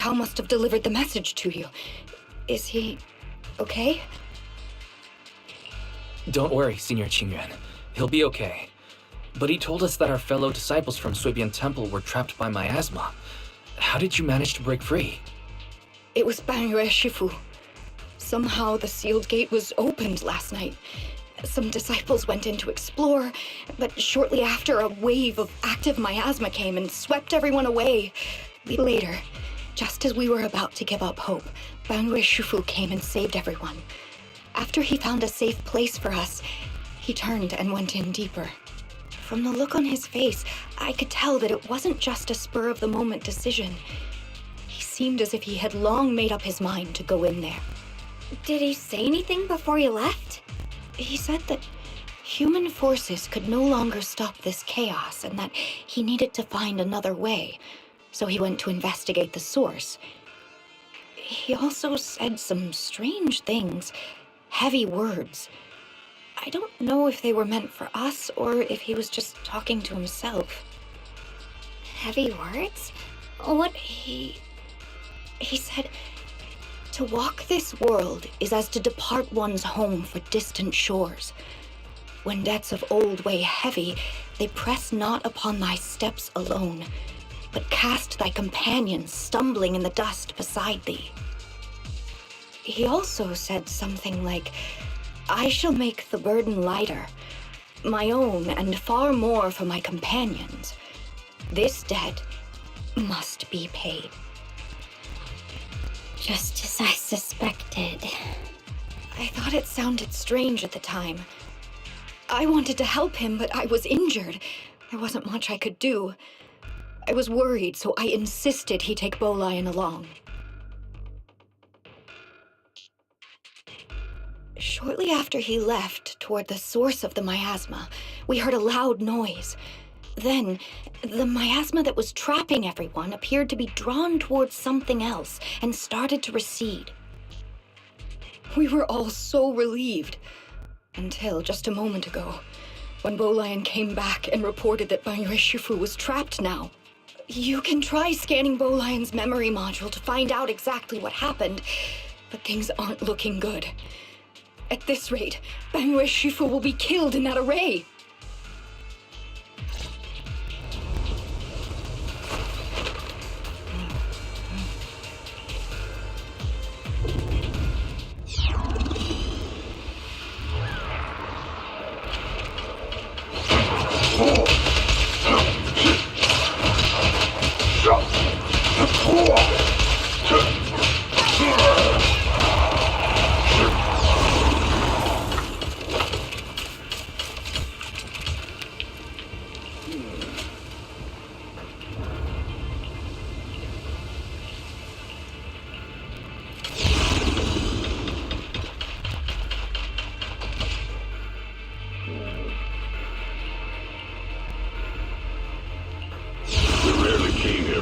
Cao must have delivered the message to you. Is he okay? Don't worry, Senior Qingyuan. He'll be okay. But he told us that our fellow disciples from Suibian Temple were trapped by miasma. How did you manage to break free? It was Bangyue Shifu. Somehow the sealed gate was opened last night. Some disciples went in to explore, but shortly after, a wave of active miasma came and swept everyone away. Later, just as we were about to give up hope, Bangyue Shifu came and saved everyone. After he found a safe place for us, he turned and went in deeper. From the look on his face, I could tell that it wasn't just a spur-of-the-moment decision. He seemed as if he had long made up his mind to go in there. Did he say anything before he left? He said that human forces could no longer stop this chaos and that he needed to find another way, so he went to investigate the source. He also said some strange things, heavy words. I don't know if they were meant for us or if he was just talking to himself. Heavy words? What? He said, to walk this world is as to depart one's home for distant shores. When debts of old weigh heavy, they press not upon thy steps alone, but cast thy companions stumbling in the dust beside thee. He also said something like, I shall make the burden lighter, my own and far more for my companions. This debt must be paid. Just as I suspected. I thought it sounded strange at the time. I wanted to help him, but I was injured. There wasn't much I could do. I was worried, so I insisted he take Bolian along. Shortly after he left toward the source of the miasma, we heard a loud noise. Then, the miasma that was trapping everyone appeared to be drawn towards something else and started to recede. We were all so relieved. Until just a moment ago, when Bolian came back and reported that Bangyue Shifu was trapped now. You can try scanning Bolian's memory module to find out exactly what happened, but things aren't looking good. At this rate, Bangyue Shifu will be killed in that array.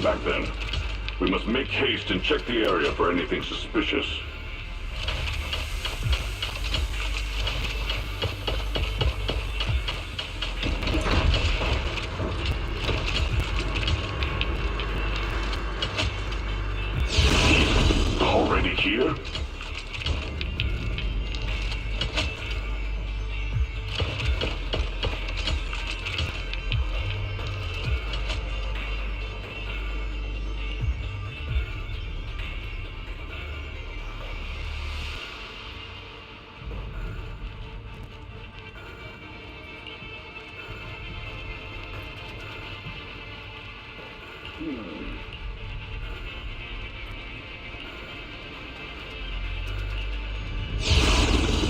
Back then. We must make haste and check the area for anything suspicious. Already here?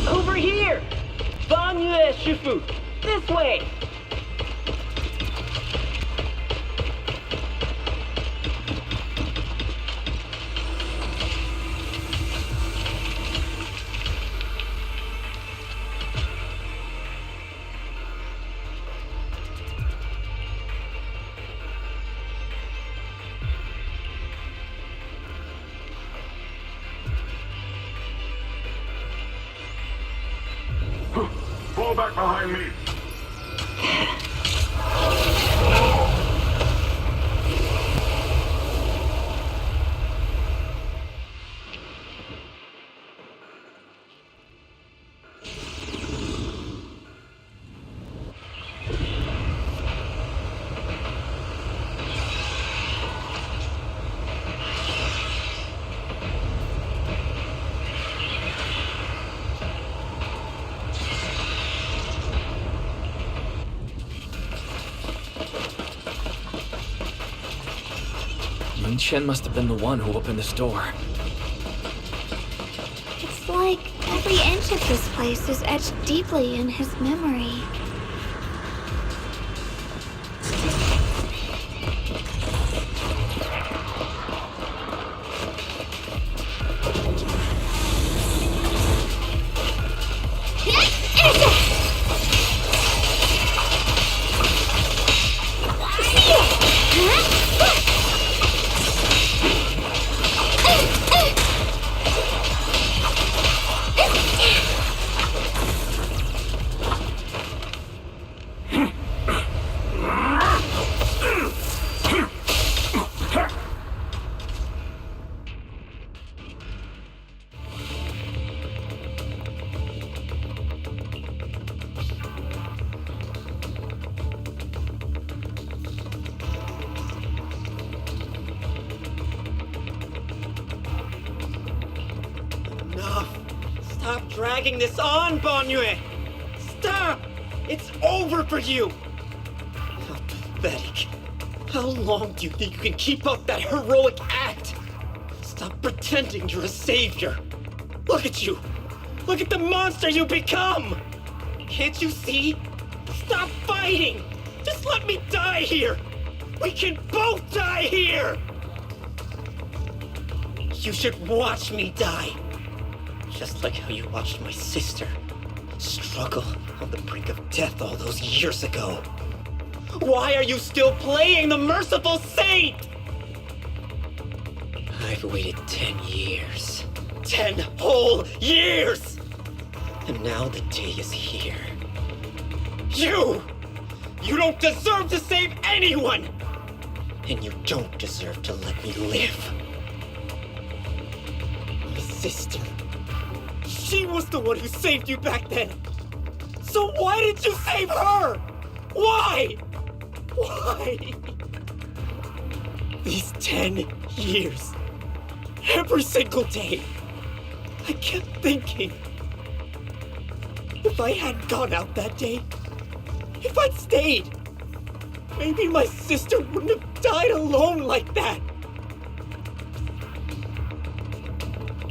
Over here! Bangyue Shifu! This way! Fall back behind me. Then Chen must have been the one who opened this door. It's like every inch of this place is etched deeply in his memory. Stop dragging this on, Bonyue! Stop! It's over for you! How pathetic. How long do you think you can keep up that heroic act? Stop pretending you're a savior. Look at you! Look at the monster you become! Can't you see? Stop fighting! Just let me die here! We can both die here! You should watch me die. Just like how you watched my sister struggle on the brink of death all those years ago. Why are you still playing the merciful saint? I've waited 10 years. 10 whole years! And now the day is here. You don't deserve to save anyone! And you don't deserve to let me live. My sister. She was the one who saved you back then. So why did you save her? Why? Why? These 10 years. Every single day. I kept thinking. If I hadn't gone out that day, if I'd stayed, maybe my sister wouldn't have died alone like that.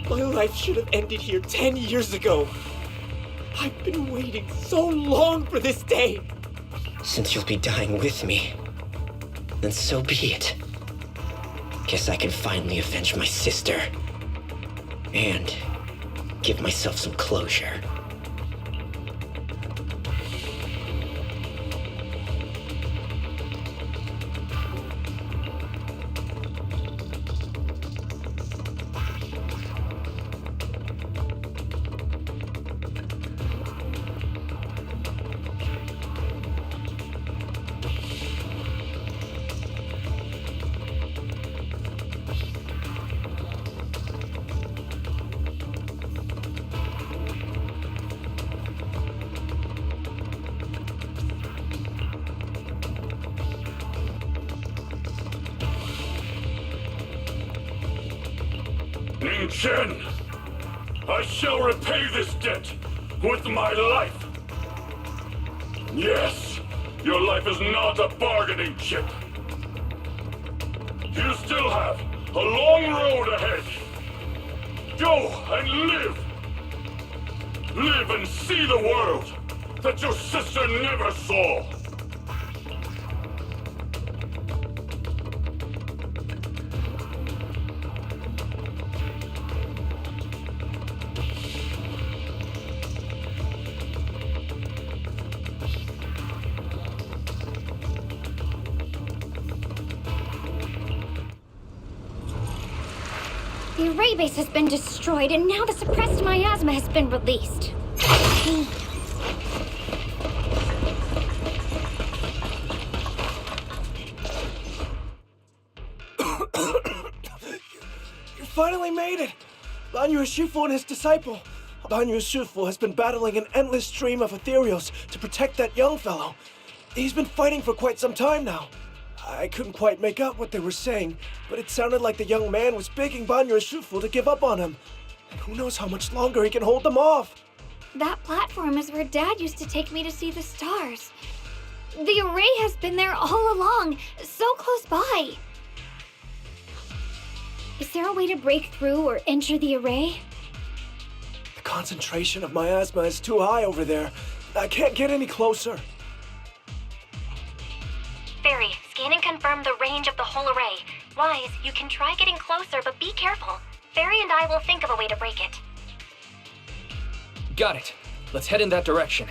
My life should have ended here 10 years ago. I've been waiting so long for this day. Since you'll be dying with me, then so be it. Guess I can finally avenge my sister. And give myself some closure. Ning Chen, I shall repay this debt with my life. Yes, your life is not a bargaining chip. You still have a long road ahead. Go and live. Live and see the world that your sister never saw. The array base has been destroyed, and now the suppressed miasma has been released. You finally made it! Banyu Shifu and his disciple. Banyu Shifu has been battling an endless stream of ethereals to protect that young fellow. He's been fighting for quite some time now. I couldn't quite make out what they were saying, but it sounded like the young man was begging Banyu Shifu to give up on him. And who knows how much longer he can hold them off. That platform is where Dad used to take me to see the stars. The array has been there all along, so close by. Is there a way to break through or enter the array? The concentration of miasma is too high over there. I can't get any closer. Barry, scan and confirm the range of the whole array. Wise, you can try getting closer, but be careful. Barry and I will think of a way to break it. Got it. Let's head in that direction.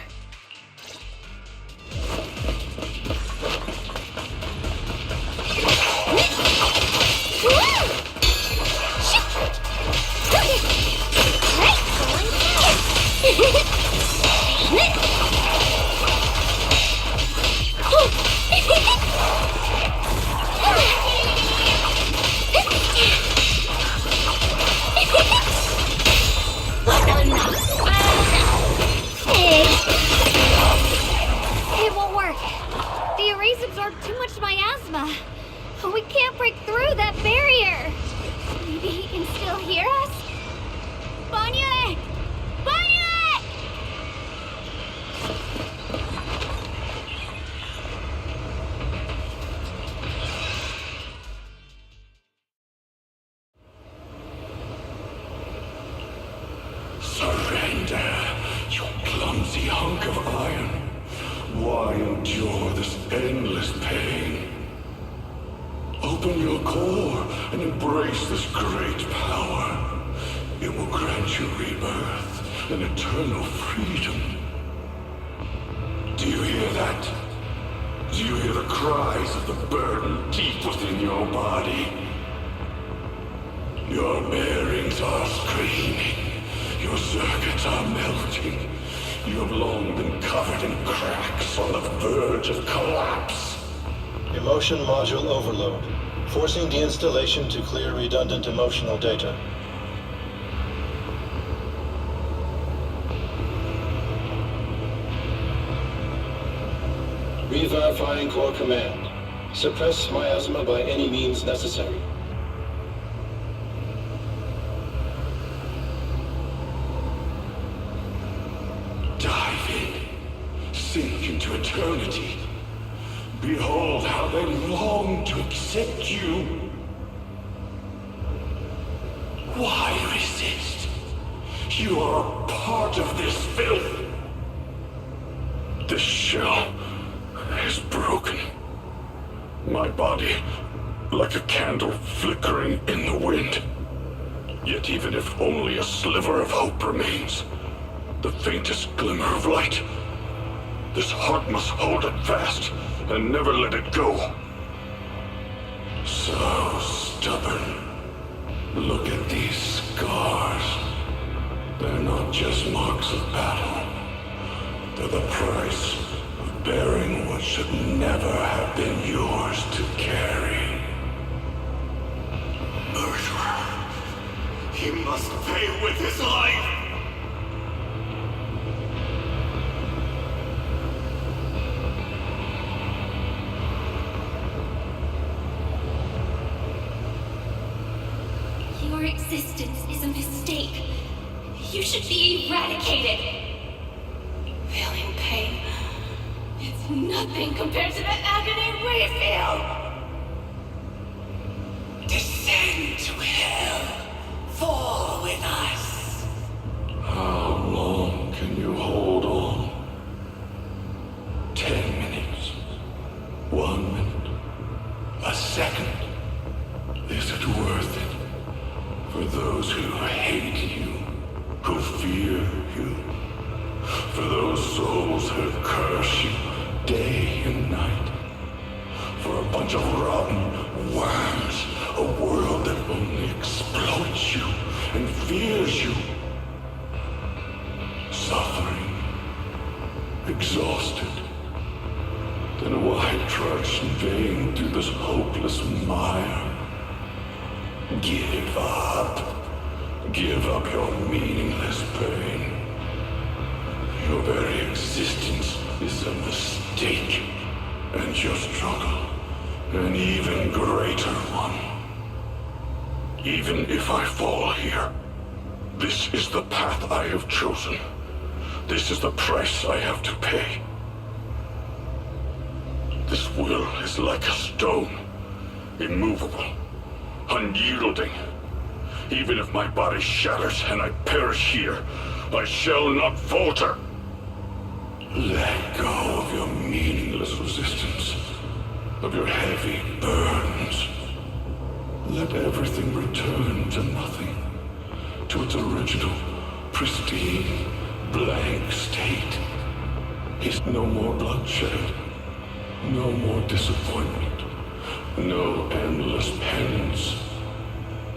It won't work. The arrays absorb too much miasma. We can't break through that barrier. Maybe he can still hear us? Banyue! Banyue! Surrender, you clumsy hunk of iron. Why endure this endless pain? Open your core and embrace this great power. It will grant you rebirth and eternal freedom. Do you hear that? Do you hear the cries of the burden deep within your body? Your bearings are screaming. Your circuits are melting. You have long been covered in cracks on the verge of collapse. Emotion module overload. Forcing deinstallation to clear redundant emotional data. Re-verifying core command. Suppress miasma by any means necessary. Dive in. Sink into eternity. Behold how they long to accept you. Why resist? You are a part of this filth. This shell is broken. My body, like a candle flickering in the wind. Yet even if only a sliver of hope remains, the faintest glimmer of light, this heart must hold it fast and never let it go. So stubborn. Look at these scars. They're not just marks of battle. They're the price of bearing what should never have been yours to carry. Murderer. He must pay with his life. Your existence is a mistake. You should be eradicated. Feeling pain. It's nothing compared to the agony we feel. Descend to hell. Fall with us. How long can you hold on? 10 minutes. 1 minute. A second. Is it worth it? For those who hate you, who fear you, for those souls who curse you day and night, for a bunch of rotten worms, a world that only exploits you and fears you, suffering, exhausted, then why trudge in vain through this hopeless mire? Give up. Give up your meaningless pain. Your very existence is a mistake, and your struggle, an even greater one. Even if I fall here, this is the path I have chosen. This is the price I have to pay. This will is like a stone, immovable, unyielding, Even if my body shatters and I perish here, I shall not falter. Let go of your meaningless resistance, of your heavy burdens. Let everything return to nothing, to its original, pristine, blank state. Is no more bloodshed, no more disappointment, no endless penance,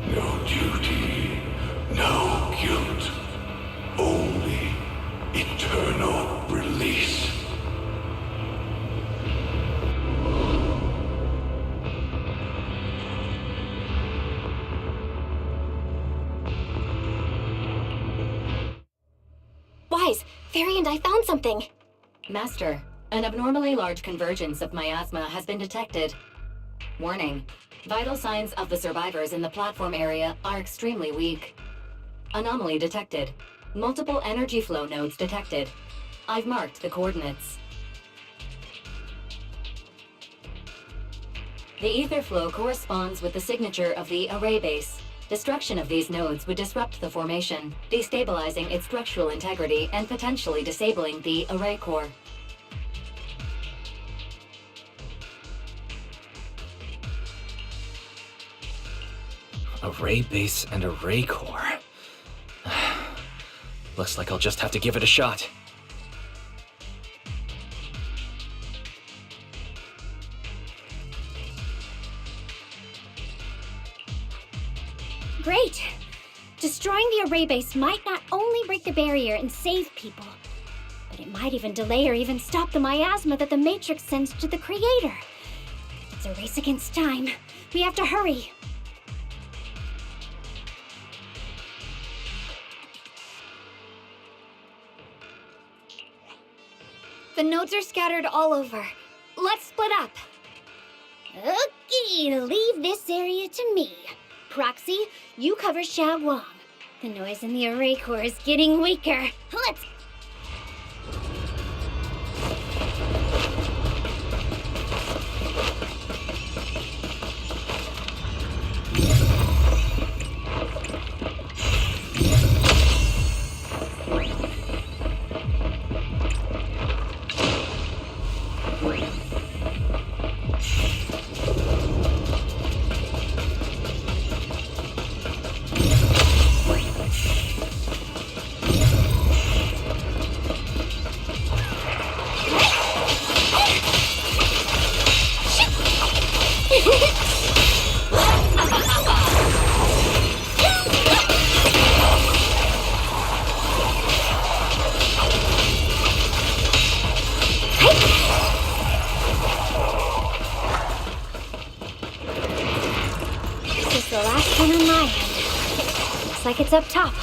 no duty, no guilt, only eternal release. Wise, Variant, I found something. Master, an abnormally large convergence of miasma has been detected. Warning, vital signs of the survivors in the platform area are extremely weak. Anomaly detected. Multiple energy flow nodes detected. I've marked the coordinates. The ether flow corresponds with the signature of the array base. Destruction of these nodes would disrupt the formation, destabilizing its structural integrity and potentially disabling the array core. Array base and array core. Looks like I'll just have to give it a shot. Great! Destroying the array base might not only break the barrier and save people, but it might even delay or even stop the miasma that the Matrix sends to the Creator. It's a race against time. We have to hurry. The nodes are scattered all over. Let's split up. Okay, leave this area to me. Proxy, you cover Xiaoguang. The noise in the array core is getting weaker. Let's... The last one on my end. Looks like it's up top.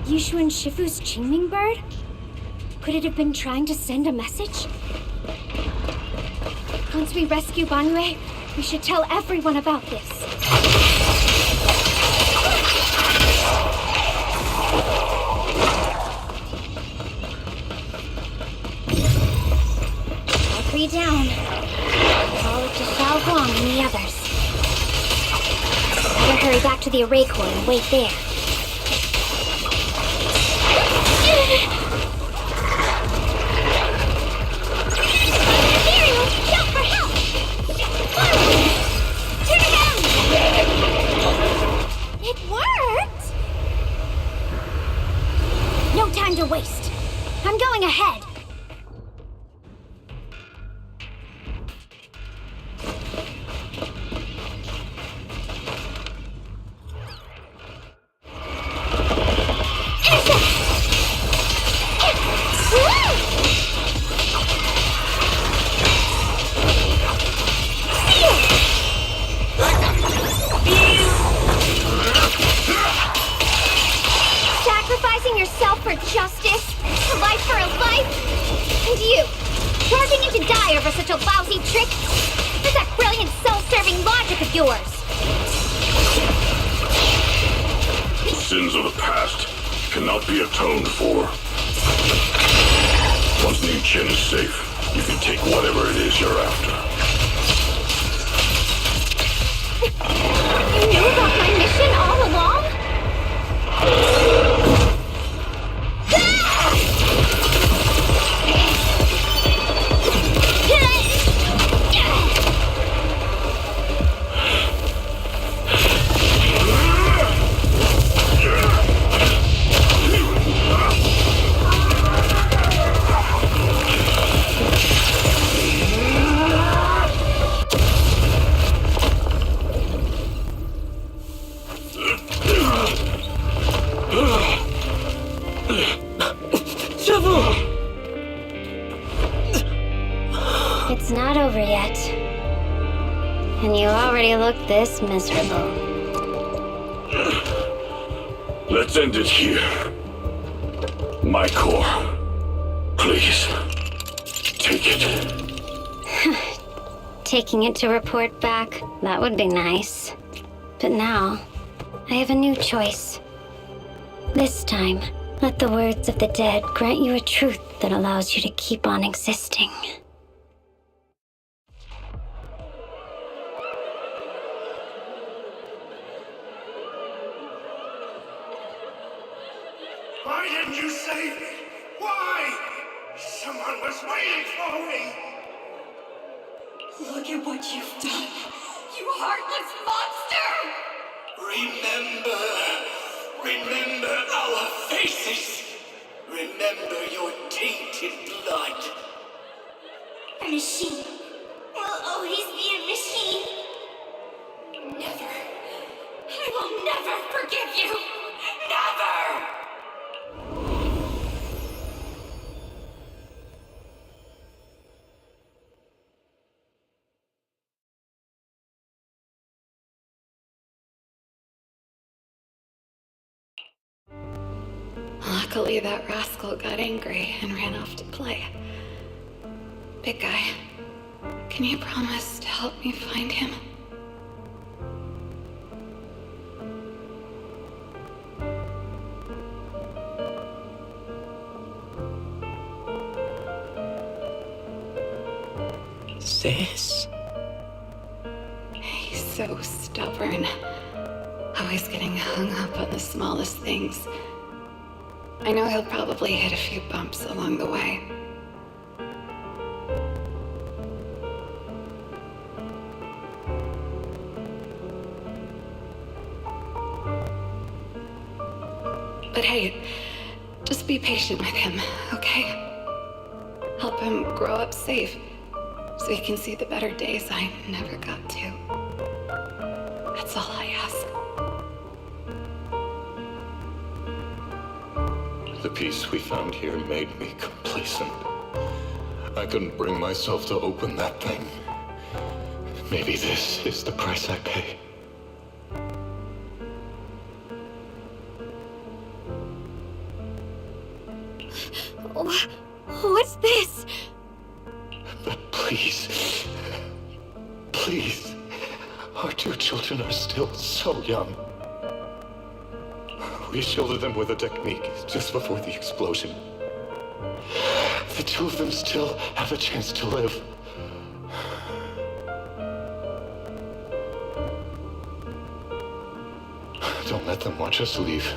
Yushu and Shifu's Qingming bird? Could it have been trying to send a message? Once we rescue Banyue, we should tell everyone about this. All three down. Call it to Xiaoguang and the others. Better hurry back to the array core and wait there. Shout for help! Turn around! It worked! No time to waste. I'm going ahead. Sacrificing yourself for justice? A life for a life? And you, charging in to die over such a lousy trick? Where's that brilliant self-serving logic of yours? sins of the past cannot be atoned for. Once New Chen is safe, you can take whatever it is you're after. You knew about my mission all along? It's not over yet. And you already look this miserable. Let's end it here. My core. Please. Take it. Taking it to report back, that would be nice. But now, I have a new choice. This time, let the words of the dead grant you a truth that allows you to keep on existing. Why didn't you save me? Why? Someone was waiting for me. Look at what you've done, you heartless monster! Remember our faces. Remember your tainted blood. A machine will always be a machine. Never. I will never forgive you! Never! Luckily, that rascal got angry and ran off to play. Big guy, can you promise to help me find him? Sis? He's so stubborn. Always getting hung up on the smallest things. I know he'll probably hit a few bumps along the way. But hey, just be patient with him, okay? Help him grow up safe, so he can see the better days I never got to. That's all I ask. The peace we found here made me complacent. I couldn't bring myself to open that thing. Maybe this is the price I pay. What's this? But please, please, our two children are still so young. We shielded them with a technique just before the explosion. The two of them still have a chance to live. Don't let them watch us leave.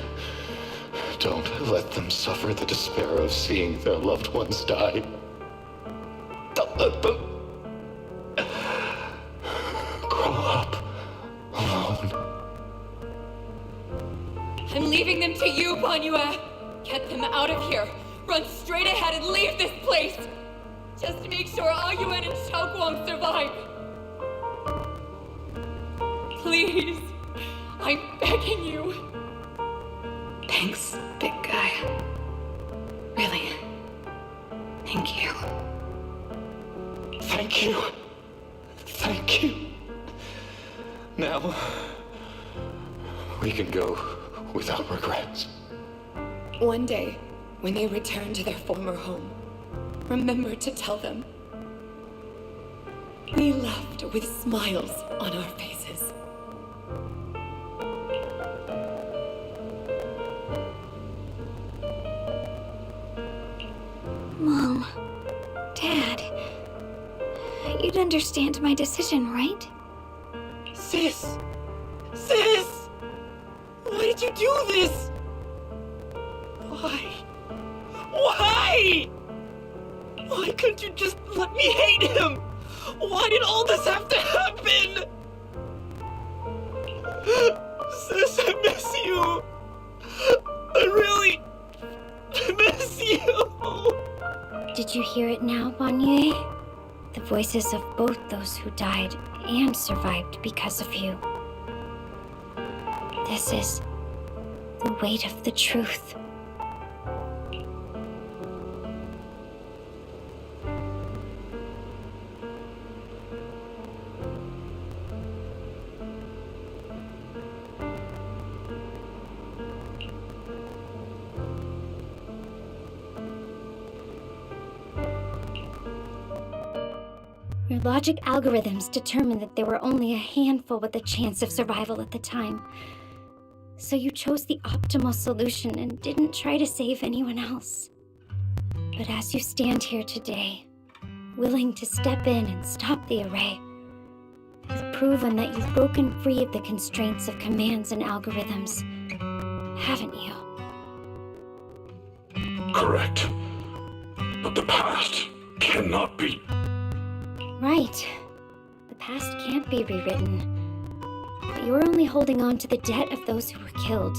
Don't let them suffer the despair of seeing their loved ones die. Don't let them grow up alone. I'm leaving them to you, Banyue. Get them out of here. Run straight ahead and leave this place. Just to make sure Ayuan and Xiaoguang survive. Please. I'm begging you. Thanks, big guy. Really. Thank you. Thank you. Thank you. Now, we can go without regrets. One day, when they return to their former home, remember to tell them we left with smiles on our faces. Dad, you'd understand my decision, right? Sis! Sis! Why did you do this? Why? Why? Why couldn't you just let me hate him? Why did all this have to happen? Sis, I miss you. I really miss you. Did you hear it now, Banye? The voices of both those who died and survived because of you. This is the weight of the truth. Your logic algorithms determined that there were only a handful with a chance of survival at the time. So you chose the optimal solution and didn't try to save anyone else. But as you stand here today, willing to step in and stop the array, you've proven that you've broken free of the constraints of commands and algorithms, haven't you? Correct. But the past cannot be. Right. The past can't be rewritten. But you're only holding on to the debt of those who were killed.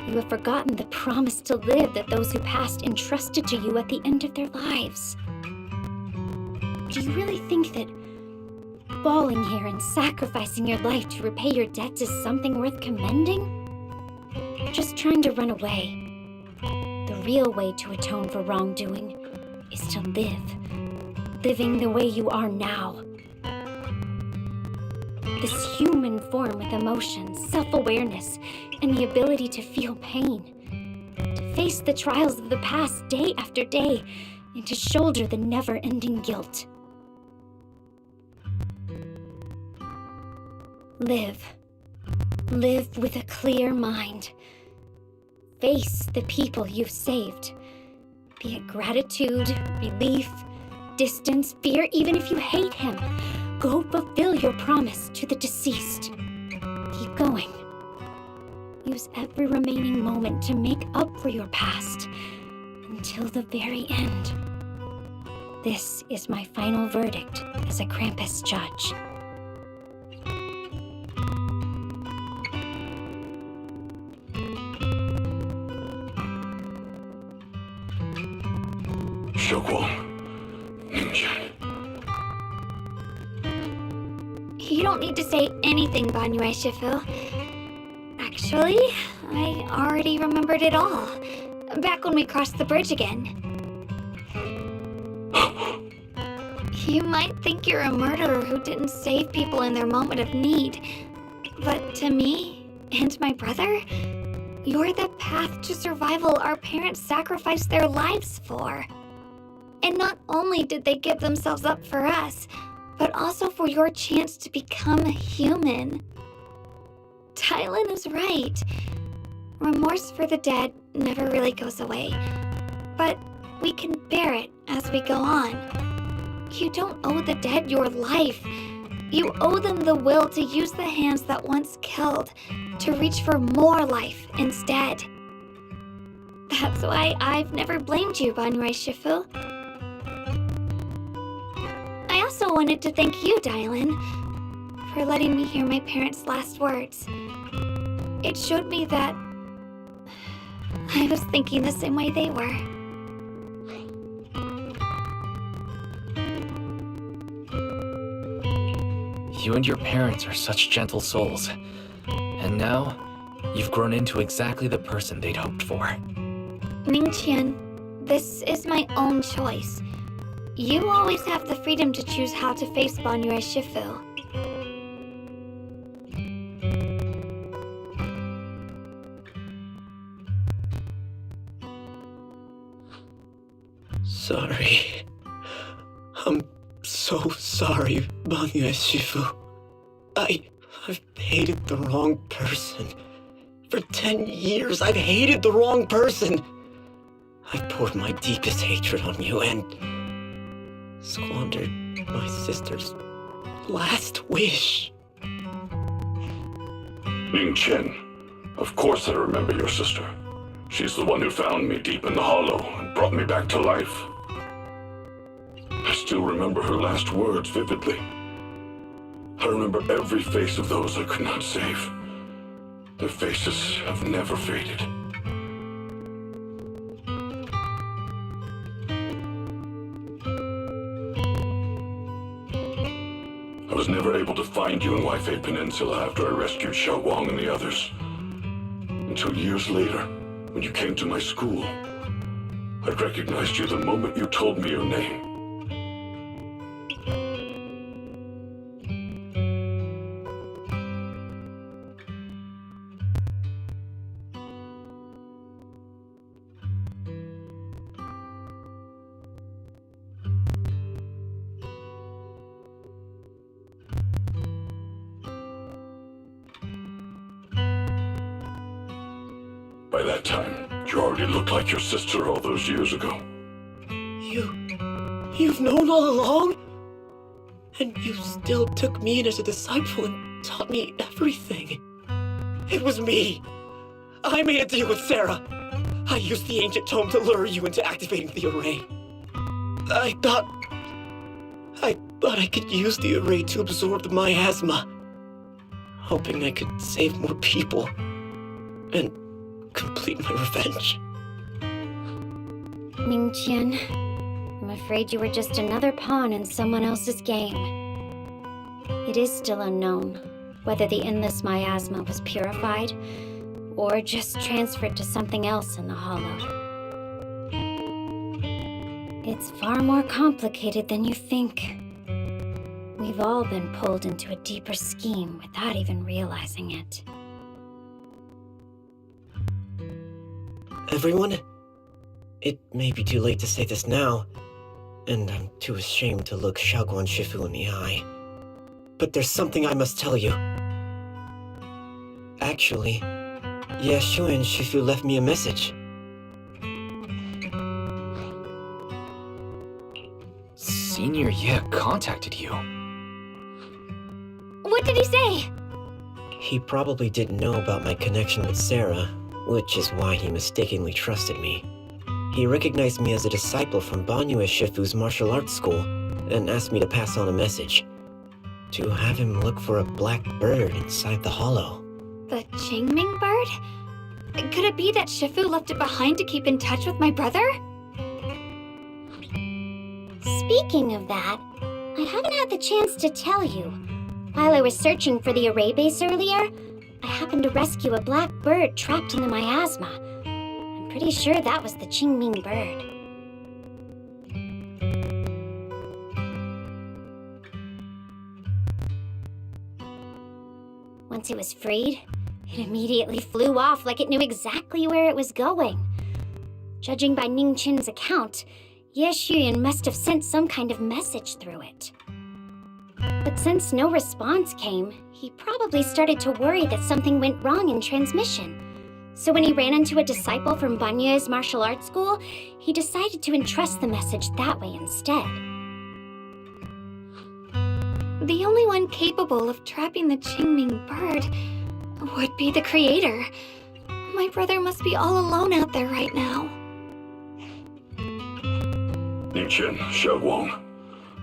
You have forgotten the promise to live that those who passed entrusted to you at the end of their lives. Do you really think that falling here and sacrificing your life to repay your debts is something worth commending? You're just trying to run away. The real way to atone for wrongdoing is to live. Living the way you are now. This human form with emotions, self-awareness, and the ability to feel pain. To face the trials of the past day after day, and to shoulder the never-ending guilt. Live. Live with a clear mind. Face the people you've saved. Be it gratitude, relief, distance, fear, even if you hate him. Go fulfill your promise to the deceased. Keep going. Use every remaining moment to make up for your past until the very end. This is my final verdict as a Krampus judge. You don't need to say anything, Banye Shifu. Actually, I already remembered it all. Back when we crossed the bridge again. You might think you're a murderer who didn't save people in their moment of need. But to me, and my brother, you're the path to survival our parents sacrificed their lives for. And not only did they give themselves up for us, but also for your chance to become human. Tylen is right. Remorse for the dead never really goes away. But we can bear it as we go on. You don't owe the dead your life. You owe them the will to use the hands that once killed to reach for more life instead. That's why I've never blamed you, Banye Shifu. I also wanted to thank you, Dylan, for letting me hear my parents' last words. It showed me that I was thinking the same way they were. You and your parents are such gentle souls. And now, you've grown into exactly the person they'd hoped for. Mingqian, this is my own choice. You always have the freedom to choose how to face Banye Shifu. Sorry. I'm so sorry, Banye Shifu. I've hated the wrong person. For 10 years, I've hated the wrong person. I've poured my deepest hatred on you and squandered my sister's last wish. Ning Chen, of course I remember your sister. She's the one who found me deep in the hollow and brought me back to life. I still remember her last words vividly. I remember every face of those I could not save. Their faces have never faded. I was never able to find you in Waifei Peninsula after I rescued Xiao Guang and the others. Until years later, when you came to my school, I recognized you the moment you told me your name. By that time, you already looked like your sister all those years ago. You've known all along? And you still took me in as a disciple and taught me everything. It was me. I made a deal with Sarah. I used the ancient tome to lure you into activating the array. I thought I could use the array to absorb the miasma, hoping I could save more people and complete my revenge. Ning Qian, I'm afraid you were just another pawn in someone else's game. It is still unknown whether the endless miasma was purified or just transferred to something else in the hollow. It's far more complicated than you think. We've all been pulled into a deeper scheme without even realizing it. Everyone, it may be too late to say this now, and I'm too ashamed to look Xiaoguan Shifu in the eye. But there's something I must tell you. Actually, Yeshu and Shifu left me a message. Senior Ye contacted you. What did he say? He probably didn't know about my connection with Sarah, which is why he mistakenly trusted me. He recognized me as a disciple from Banyue Shifu's martial arts school and asked me to pass on a message. To have him look for a black bird inside the hollow. The Qingming bird? Could it be that Shifu left it behind to keep in touch with my brother? Speaking of that, I haven't had the chance to tell you. While I was searching for the array base earlier, I happened to rescue a black bird trapped in the miasma. I'm pretty sure that was the Qingming bird. Once it was freed, it immediately flew off like it knew exactly where it was going. Judging by Ning Chen's account, Ye Xuyan must have sent some kind of message through it. But since no response came, he probably started to worry that something went wrong in transmission. So when he ran into a disciple from Banyue's martial arts school, he decided to entrust the message that way instead. The only one capable of trapping the Qingming bird would be the creator. My brother must be all alone out there right now. Ning Chen, Xiao Guang,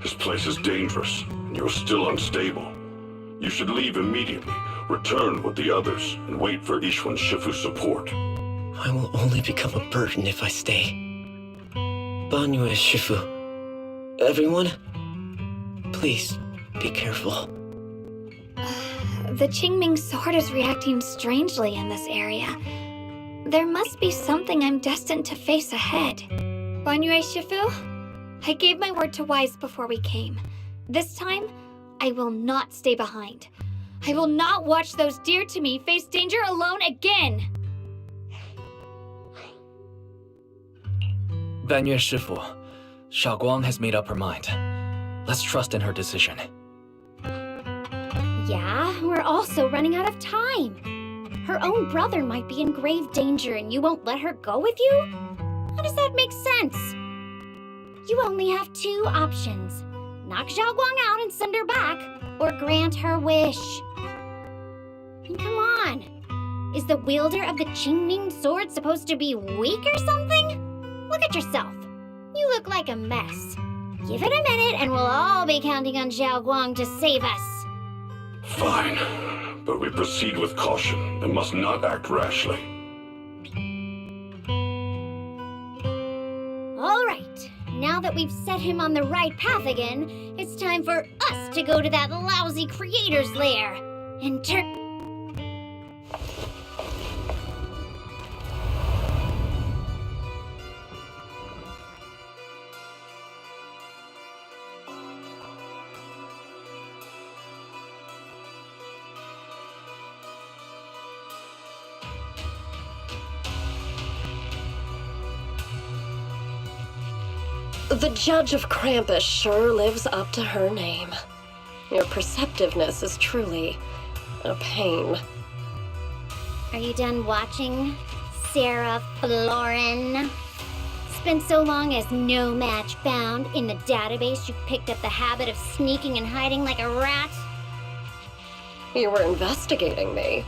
this place is dangerous, and you're still unstable. You should leave immediately, return with the others, and wait for Yishuan Shifu's support. I will only become a burden if I stay. Banyue Shifu, everyone, please be careful. The Qingming sword is reacting strangely in this area. There must be something I'm destined to face ahead. Banyue Shifu, I gave my word to Wise before we came. This time, I will not stay behind. I will not watch those dear to me face danger alone again! Banyue Shifu, Xiao Guang has made up her mind. Let's trust in her decision. Yeah, we're also running out of time. Her own brother might be in grave danger and you won't let her go with you? How does that make sense? You only have two options. Knock Xiao Guang out and send her back, or grant her wish. And come on. Is the wielder of the Qingming sword supposed to be weak or something? Look at yourself. You look like a mess. Give it a minute and we'll all be counting on Xiao Guang to save us. Fine, but we proceed with caution and must not act rashly. All right. Now that we've set him on the right path again, it's time for us to go to that lousy creator's lair and turn... The Judge of Krampus sure lives up to her name. Your perceptiveness is truly a pain. Are you done watching, Sarah Florin? Spent so long as no match found in the database you picked up the habit of sneaking and hiding like a rat? You were investigating me.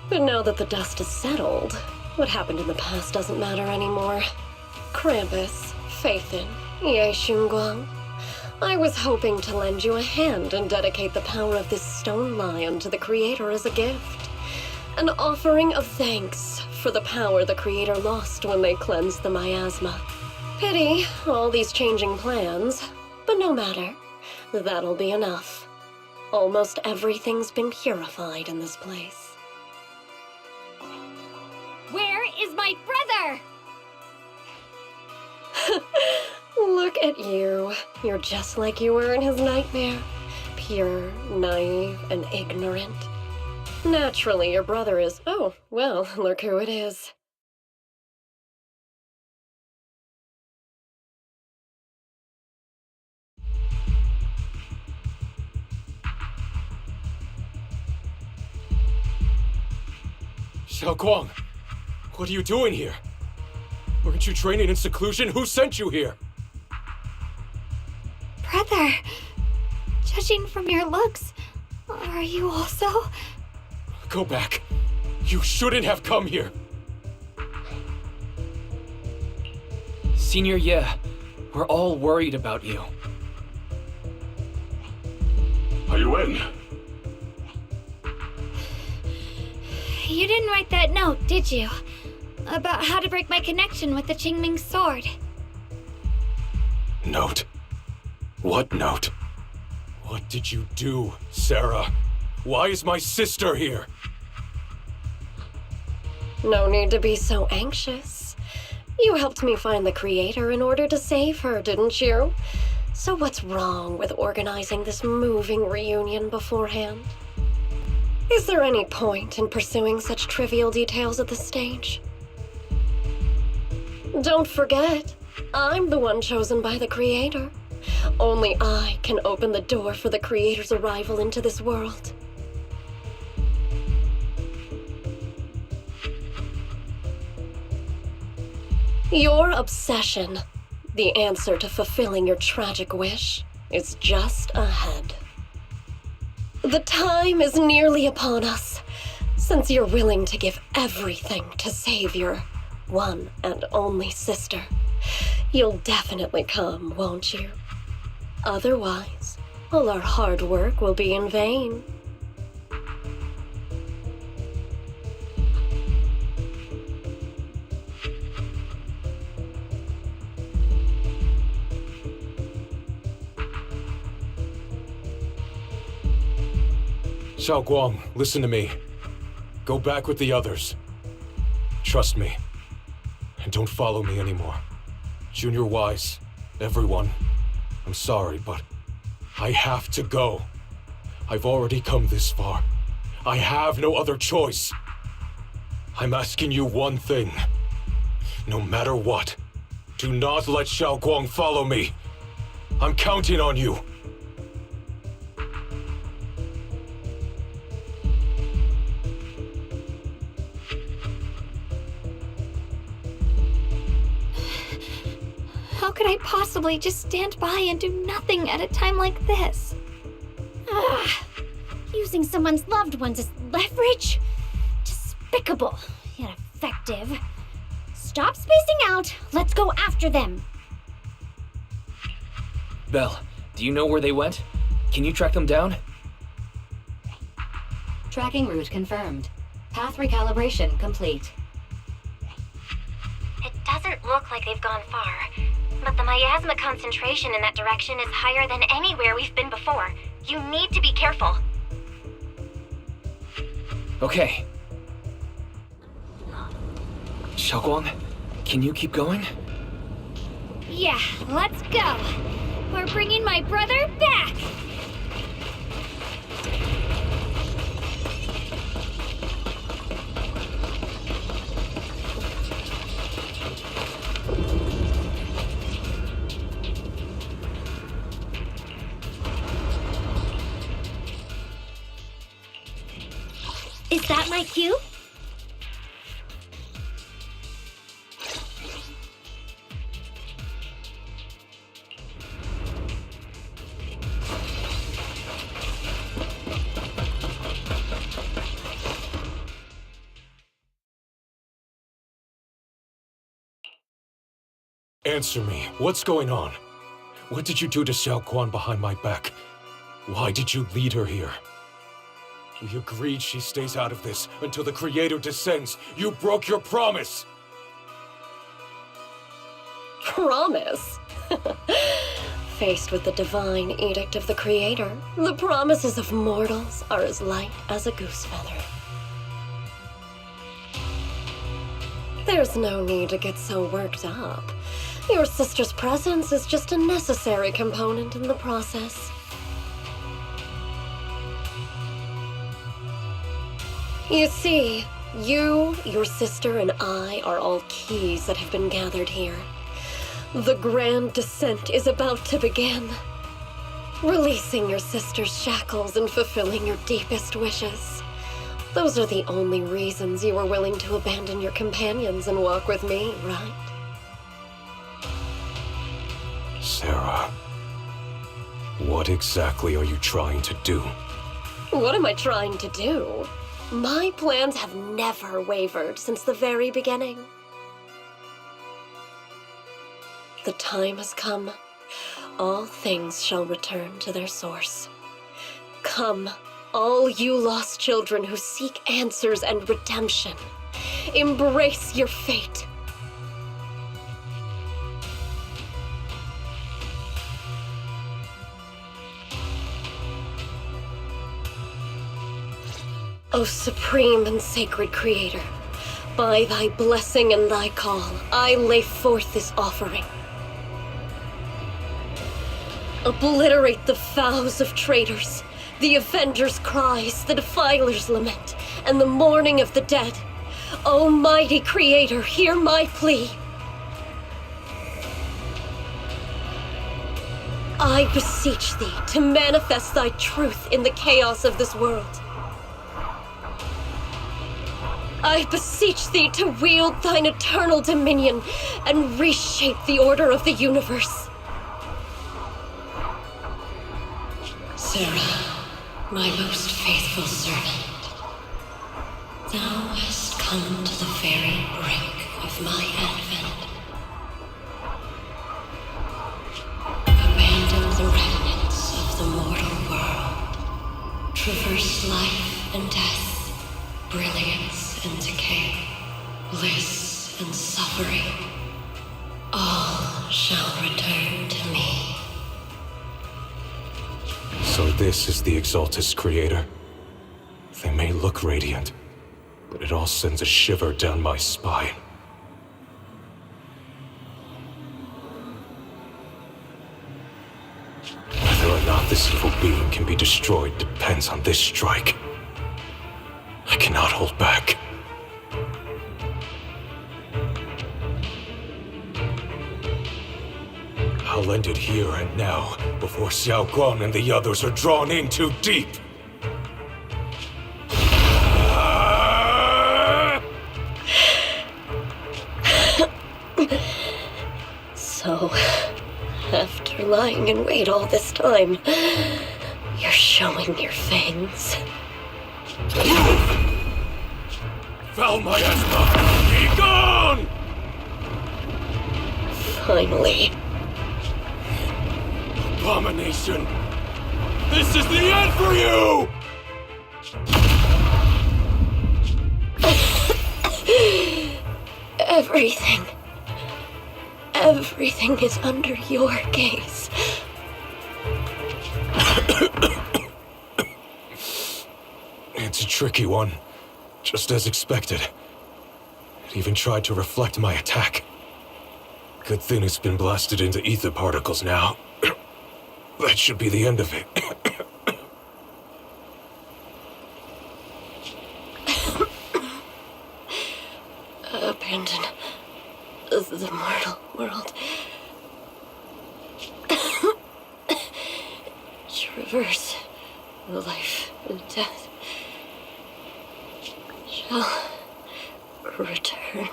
But now that the dust is settled, what happened in the past doesn't matter anymore. Krampus, Faithin, Ye Xunguang. I was hoping to lend you a hand and dedicate the power of this stone lion to the Creator as a gift. An offering of thanks for the power the Creator lost when they cleansed the miasma. Pity, all these changing plans, but no matter. That'll be enough. Almost everything's been purified in this place. Where is my brother? Look at you. You're just like you were in his nightmare. Pure, naive, and ignorant. Naturally, your brother is... Oh, well, look who it is. Xiao Guang, what are you doing here? Weren't you training in seclusion? Who sent you here? Brother, judging from your looks, are you also? Go back. You shouldn't have come here. Senior Ye, we're all worried about you. Are you in? You didn't write that note, did you? About how to break my connection with the Qingming sword. Note? What note? What did you do, Sarah? Why is my sister here? No need to be so anxious. You helped me find the Creator in order to save her, didn't you? So what's wrong with organizing this moving reunion beforehand? Is there any point in pursuing such trivial details at this stage? Don't forget, I'm the one chosen by the Creator. Only I can open the door for the Creator's arrival into this world. Your obsession, the answer to fulfilling your tragic wish, is just ahead. The time is nearly upon us, since you're willing to give everything to save your one and only sister. You'll definitely come, won't you? Otherwise, all our hard work will be in vain. Xiao Guang, listen to me. Go back with the others. Trust me. And don't follow me anymore. Junior Wise, everyone, I'm sorry, but I have to go. I've already come this far. I have no other choice. I'm asking you one thing. No matter what, do not let Xiao Guang follow me. I'm counting on you. How could I possibly just stand by and do nothing at a time like this? Ugh. Using someone's loved ones as leverage? Despicable, yet effective. Stop spacing out. Let's go after them. Belle, do you know where they went? Can you track them down? Tracking route confirmed. Path recalibration complete. It doesn't look like they've gone far, but the miasma concentration in that direction is higher than anywhere we've been before. You need to be careful. Okay. Xiaoguang, can you keep going? Yeah, let's go. We're bringing my brother back. Is that my cue? Answer me. What's going on? What did you do to Xiao Quan behind my back? Why did you lead her here? We agreed she stays out of this until the Creator descends. You broke your promise! Promise? Faced with the divine edict of the Creator, the promises of mortals are as light as a goose feather. There's no need to get so worked up. Your sister's presence is just a necessary component in the process. You see, you, your sister, and I are all keys that have been gathered here. The grand descent is about to begin. Releasing your sister's shackles and fulfilling your deepest wishes. Those are the only reasons you were willing to abandon your companions and walk with me, right? Sarah, what exactly are you trying to do? What am I trying to do? My plans have never wavered since the very beginning. The time has come. All things shall return to their source. Come, all you lost children who seek answers and redemption. Embrace your fate. O supreme and sacred Creator, by thy blessing and thy call, I lay forth this offering. Obliterate the vows of traitors, the Avenger's cries, the Defiler's lament, and the mourning of the dead. O mighty Creator, hear my plea. I beseech thee to manifest thy truth in the chaos of this world. I beseech thee to wield thine eternal dominion and reshape the order of the universe. Sarah, my most faithful servant, thou hast come to the very brink of my advent. Abandon the remnants of the mortal world. Traverse life and death, brilliance and decay, bliss and suffering. All shall return to me. So this is the Exaltus Creator. They may look radiant, but it all sends a shiver down my spine. Whether or not this evil being can be destroyed depends on this strike. I cannot hold back. I'll end it here and now, before Xiao Guan and the others are drawn in too deep. So So, after lying in wait all this time, you're showing your fangs. Val Miasma, be gone! Finally. Abomination! This is the end for you! Everything is under your gaze. It's a tricky one. Just as expected. It even tried to reflect my attack. Good thing it's been blasted into ether particles now. That should be the end of it. Abandon the mortal world. Traverse life and death. Shall return.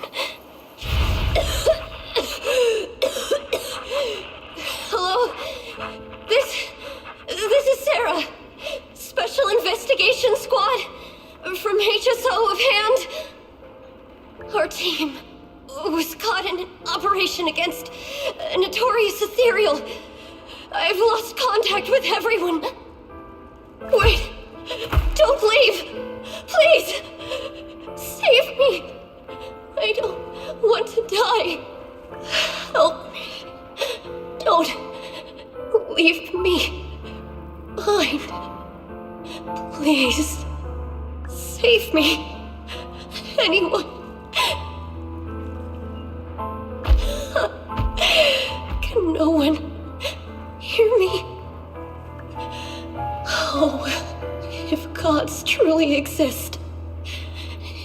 Hello? This is Sarah. Special Investigation Squad from HSO of Hand. Our team was caught in an operation against a notorious ethereal. I've lost contact with everyone. Wait! Don't leave! Please! Save me! I don't want to die. Help me. Don't leave me behind. Please. Save me. Anyone. Can no one hear me? Oh, if gods truly exist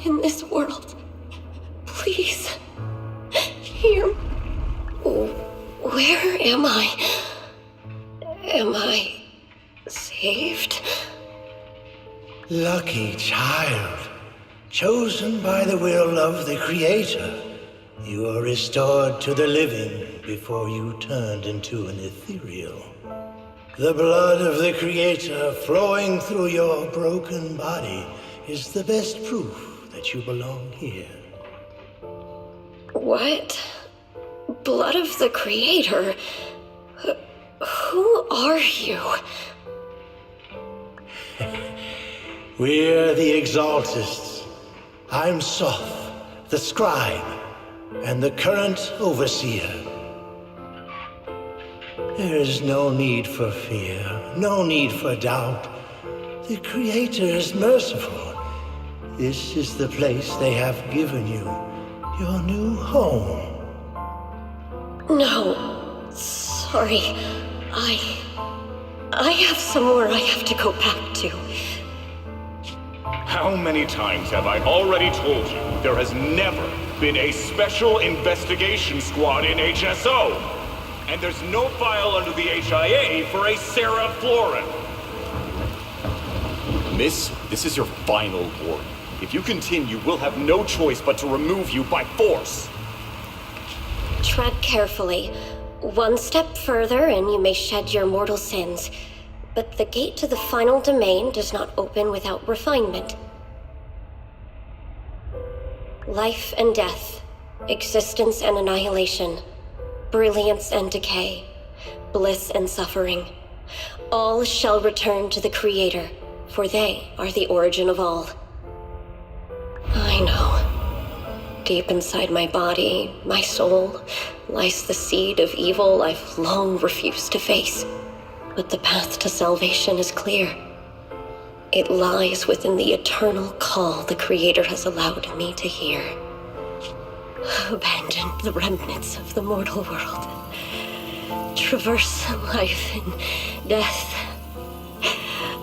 in this world, please hear me. Where am I? Am I saved? Lucky child, chosen by the will of the Creator. You are restored to the living before you turned into an ethereal. The blood of the Creator flowing through your broken body is the best proof that you belong here. What? Blood of the Creator? Who are you? We're the Exaltists. I'm Soth, the Scribe, and the current Overseer. There is no need for fear, no need for doubt. The Creator is merciful. This is the place they have given you, your new home. No, sorry. I have somewhere I have to go back to. How many times have I already told you there has never been a special investigation squad in HSO? And there's no file under the HIA for a Sarah Florin. Miss, this is your final warning. If you continue, we'll have no choice but to remove you by force. Tread carefully. One step further and you may shed your mortal sins. But the gate to the final domain does not open without refinement. Life and death, existence and annihilation, brilliance and decay, bliss and suffering. All shall return to the Creator, for they are the origin of all. I know. Deep inside my body, my soul, lies the seed of evil I've long refused to face. But the path to salvation is clear. It lies within the eternal call the Creator has allowed me to hear. Abandon the remnants of the mortal world. Traverse life and death.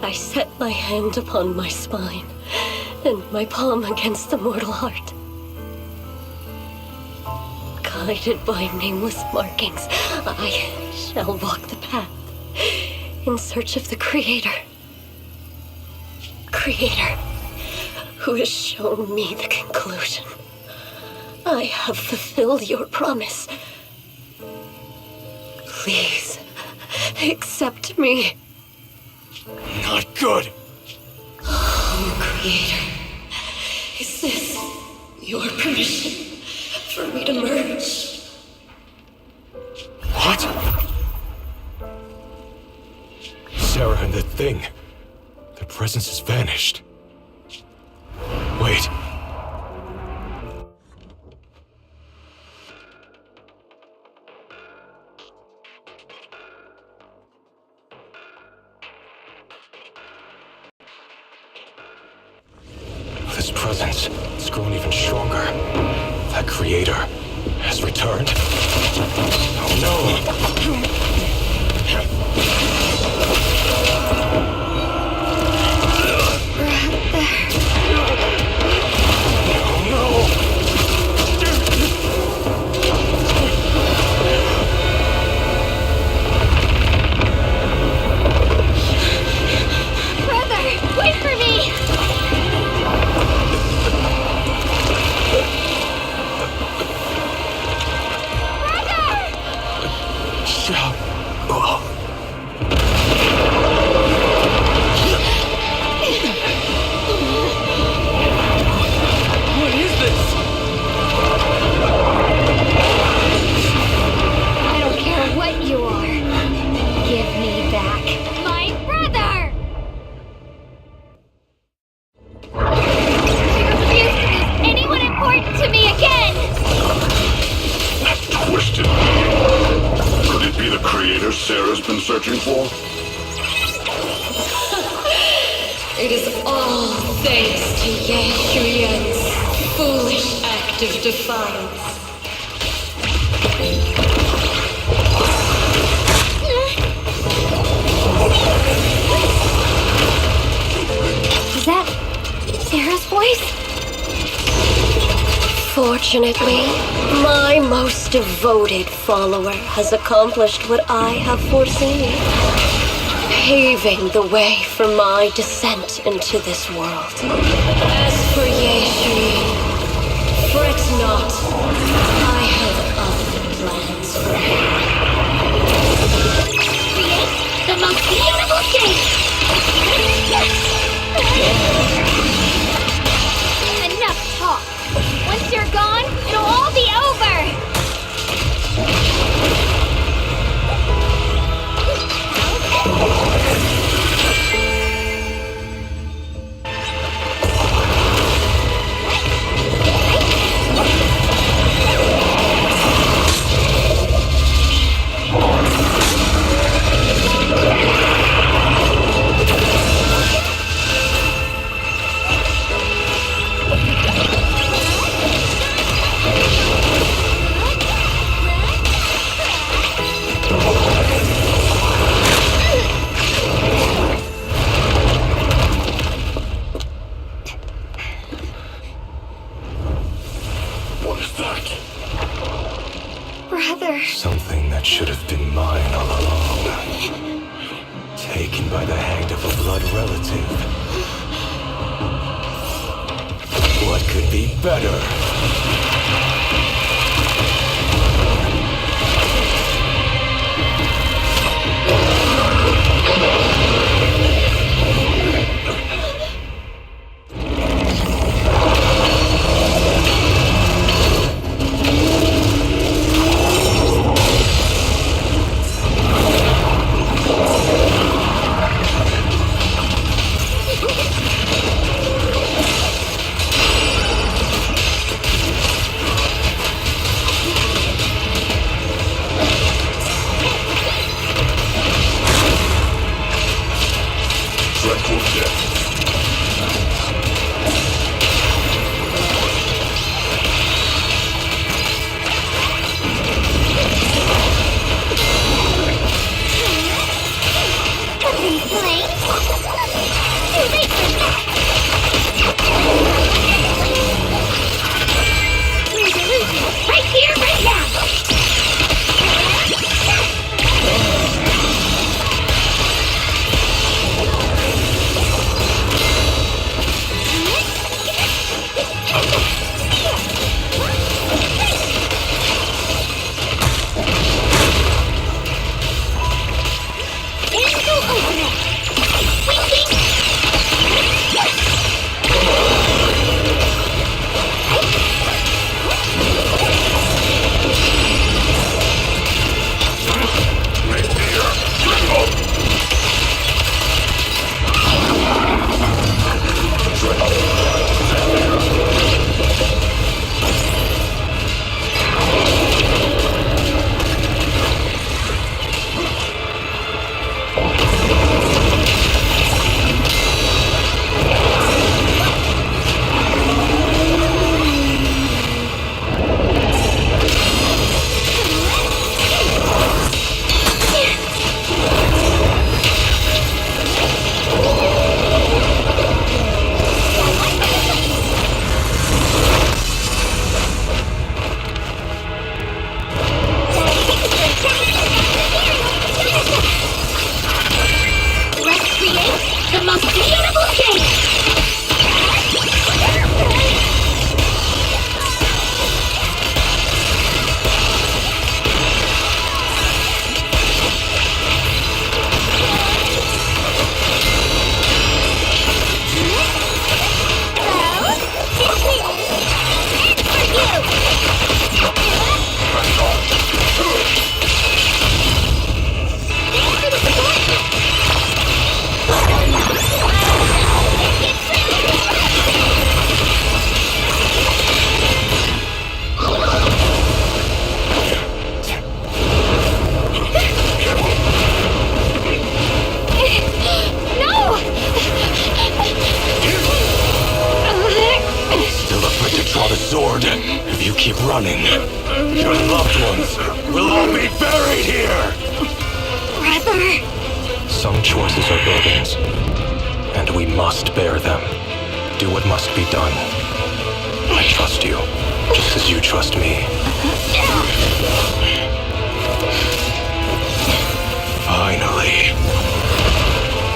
I set my hand upon my spine and my palm against the mortal heart. Guided by nameless markings, I shall walk the path in search of the Creator. Creator, who has shown me the conclusion. I have fulfilled your promise. Please, accept me. Not good. Oh, Creator. Is this your permission for me to merge? What? Sarah and the thing. Their presence has vanished. Wait. This presence has grown even stronger. That creator has returned. Oh no! Brother, wait for me! What is this? I don't care what you are. Give me back my brother! She refused to lose anyone important to me again! That's twisted. Could it be the creator Sarah's been searching for? It is all thanks to Ye Shuyan's foolish act of defiance. Is that Sarah's voice? Fortunately, my most devoted follower has accomplished what I have foreseen, paving the way for my descent into this world. As for Ye Shuyan, fret not. I have other plans for him. Create the most beautiful shape! Enough talk! Once you're gone, it'll all be over! What is that? Brother. Something that should have been mine all along. Taken by the hand of a blood relative. What could be better? choices are burdens, and we must bear them. Do what must be done. I trust you, just as you trust me. Finally.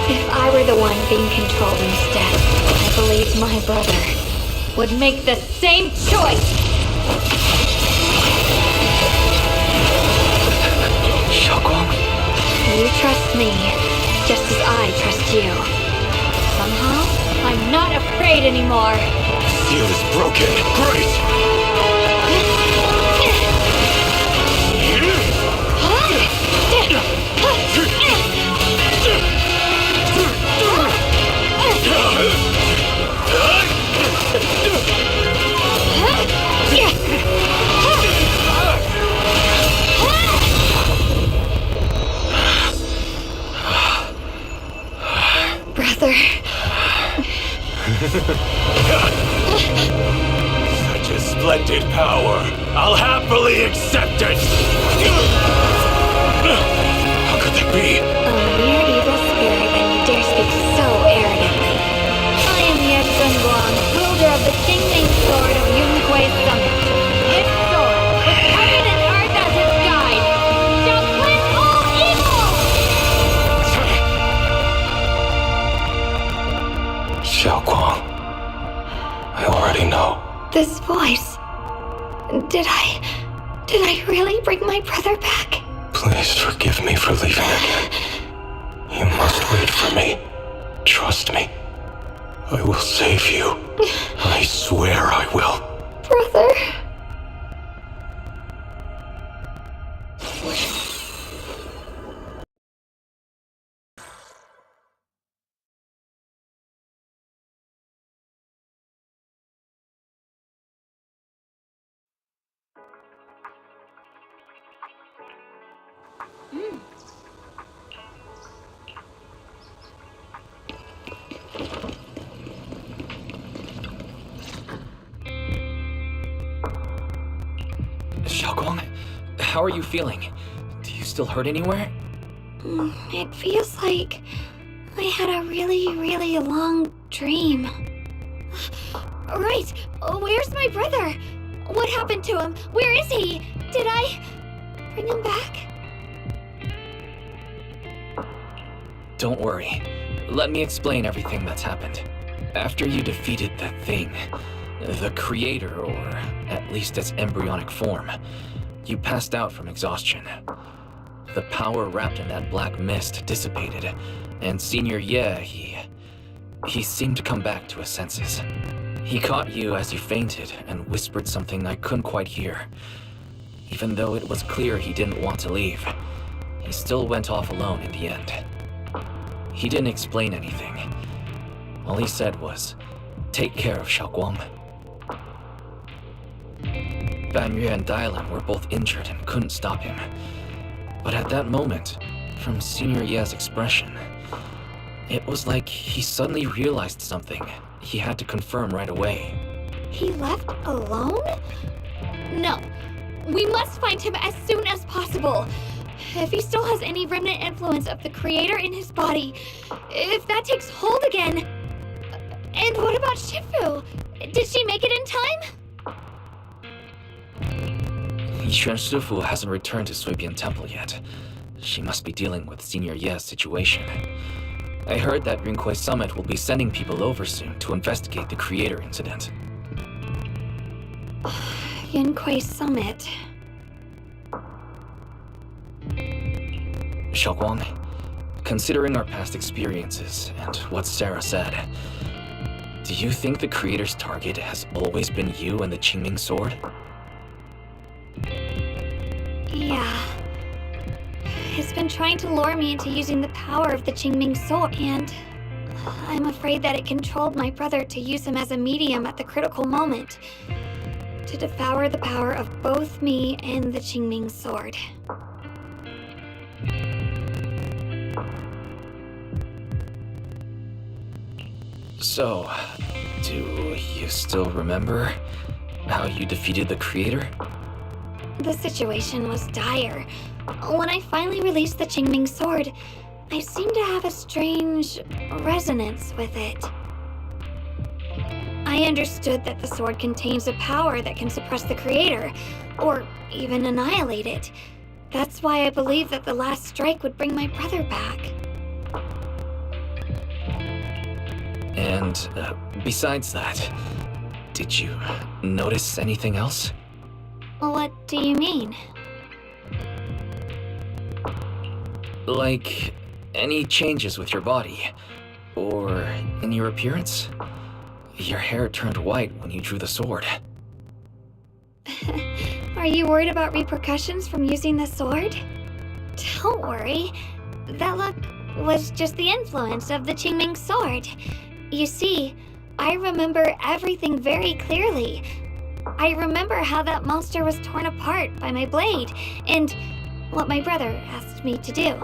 If I were the one being controlled instead, I believe my brother would make the same choice. Xiaoguang? You trust me, just as I trust you. Somehow, I'm not afraid anymore. Seal is broken. Great! Brother. Such a splendid power. I'll happily accept it. How could that be? A mere evil spirit, and you dare speak so arrogantly. I am Ye Shunguang, wielder of the Qingming Sword of Yunkui's Summit. This sword, with heaven and earth as its guide, shall cleanse all evil! Xiaoguang, I already know. This voice. Did I really bring my brother back? Please forgive me for leaving again. You must wait for me. Trust me. I will save you. I swear I will. Brother. Xiaoguang, how are you feeling? Do you still hurt anywhere? It feels like I had a really long dream. Right! Where's my brother? What happened to him? Where is he? Did I bring him back? Don't worry. Let me explain everything that's happened. After you defeated the thing, the creator, or at least its embryonic form, you passed out from exhaustion. The power wrapped in that black mist dissipated, and Senior Ye, he seemed to come back to his senses. He caught you as you fainted and whispered something I couldn't quite hear. Even though it was clear he didn't want to leave, he still went off alone in the end. He didn't explain anything. All he said was, "Take care of Xiaoguang." Banyue and Dylan were both injured and couldn't stop him. But at that moment, from Senior Ye's expression, it was like he suddenly realized something he had to confirm right away. He left alone? No. We must find him as soon as possible. If he still has any remnant influence of the creator in his body, if that takes hold again. And what about Shifu? Did she make it in time? Yixuan Shifu hasn't returned to Suibian Temple yet. She must be dealing with Senior Ye's situation. I heard that Rinkuei Summit will be sending people over soon to investigate the creator incident. Yunkuei Summit. Xiaoguang, considering our past experiences and what Sarah said, do you think the creator's target has always been you and the Qingming Sword? Yeah. He's been trying to lure me into using the power of the Qingming Sword, and I'm afraid that it controlled my brother to use him as a medium at the critical moment, to devour the power of both me and the Qingming Sword. So, do you still remember how you defeated the creator? The situation was dire. When I finally released the Qingming Sword, I seem to have a strange resonance with it. I understood that the sword contains a power that can suppress the creator, or even annihilate it. That's why I believe that the last strike would bring my brother back. And besides that, did you notice anything else? What do you mean? Like, any changes with your body? Or in your appearance? Your hair turned white when you drew the sword. Are you worried about repercussions from using the sword? Don't worry. That look was just the influence of the Qingming sword. You see, I remember everything very clearly. I remember how that monster was torn apart by my blade, and what my brother asked me to do.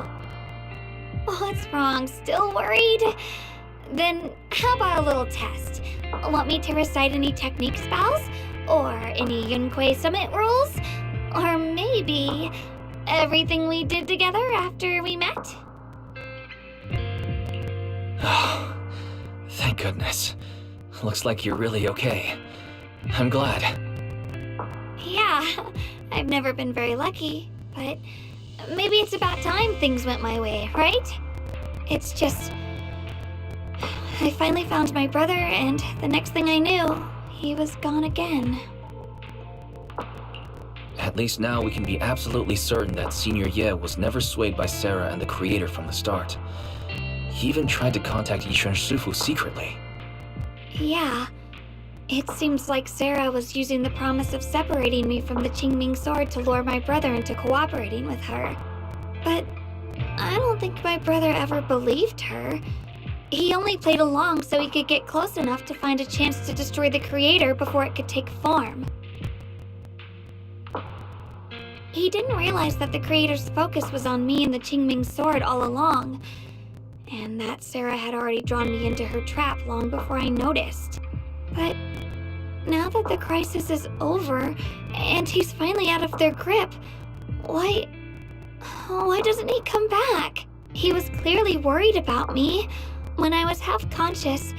What's wrong? Still worried? Then how about a little test? Want me to recite any technique spells? Or any Yunquei Summit rules? Or maybe everything we did together after we met? Oh, thank goodness. Looks like you're really okay. I'm glad. Yeah, I've never been very lucky, but maybe it's about time things went my way, right? It's just... I finally found my brother, and the next thing I knew, he was gone again. At least now we can be absolutely certain that Senior Ye was never swayed by Sarah and the Creator from the start. He even tried to contact Yishun Shifu secretly. Yeah. It seems like Sarah was using the promise of separating me from the Qingming sword to lure my brother into cooperating with her. But I don't think my brother ever believed her. He only played along so he could get close enough to find a chance to destroy the Creator before it could take form. He didn't realize that the Creator's focus was on me and the Qingming sword all along, and that Sarah had already drawn me into her trap long before I noticed. But now that the crisis is over, and he's finally out of their grip, why doesn't he come back? He was clearly worried about me. When I was half conscious,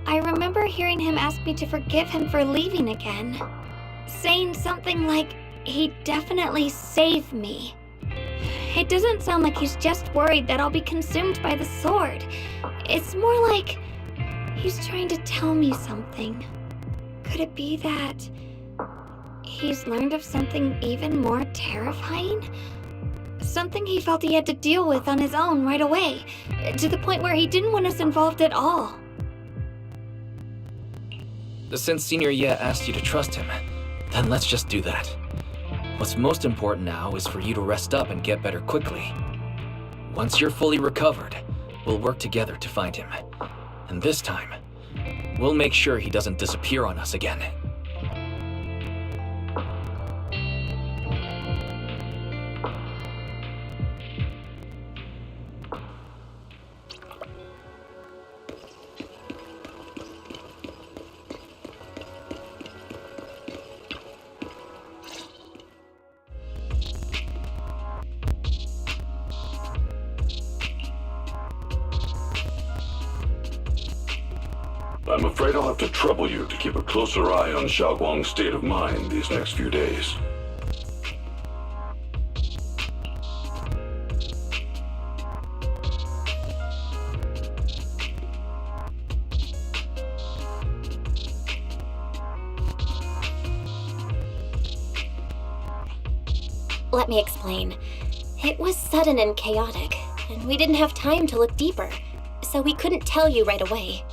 I remember hearing him ask me to forgive him for leaving again, saying something like he'd definitely save me. It doesn't sound like he's just worried that I'll be consumed by the sword. It's more like he's trying to tell me something. Could it be that he's learned of something even more terrifying? Something he felt he had to deal with on his own right away, to the point where he didn't want us involved at all. Since Senior Ye asked you to trust him, then let's just do that. What's most important now is for you to rest up and get better quickly. Once you're fully recovered, we'll work together to find him. And this time, we'll make sure he doesn't disappear on us again. I'm afraid I'll have to trouble you to keep a closer eye on Xiaoguang's state of mind these next few days. Let me explain. It was sudden and chaotic, and we didn't have time to look deeper, so we couldn't tell you right away.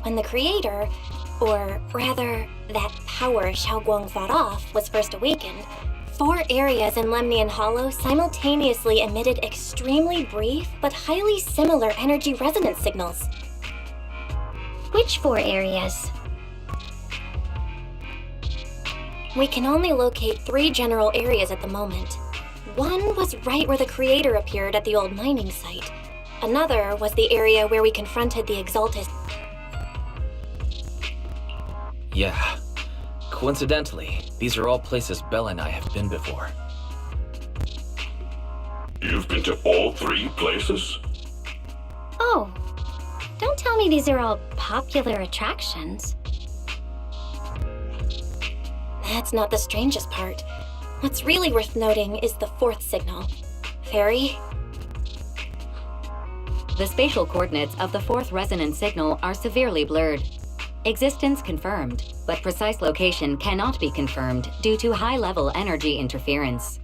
When the Creator, or rather, that power Xiaoguang fought off, was first awakened, 4 areas in Lemnian Hollow simultaneously emitted extremely brief but highly similar energy resonance signals. Which 4 areas? We can only locate 3 general areas at the moment. One was right where the Creator appeared at the old mining site. Another was the area where we confronted the Exalted. Yeah. Coincidentally, these are all places Bella and I have been before. You've been to all 3 places? Oh, don't tell me these are all popular attractions. That's not the strangest part. What's really worth noting is the 4th signal. Fairy? The spatial coordinates of the 4th resonance signal are severely blurred. Existence confirmed, but precise location cannot be confirmed due to high-level energy interference.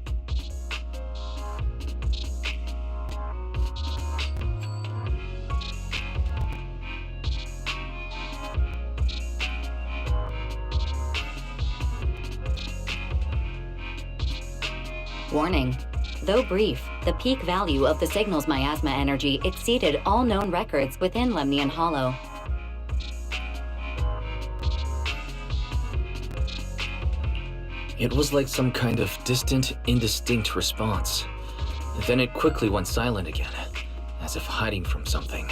Warning. Though brief, the peak value of the signal's miasma energy exceeded all known records within Lemnian Hollow. It was like some kind of distant, indistinct response. Then it quickly went silent again, as if hiding from something.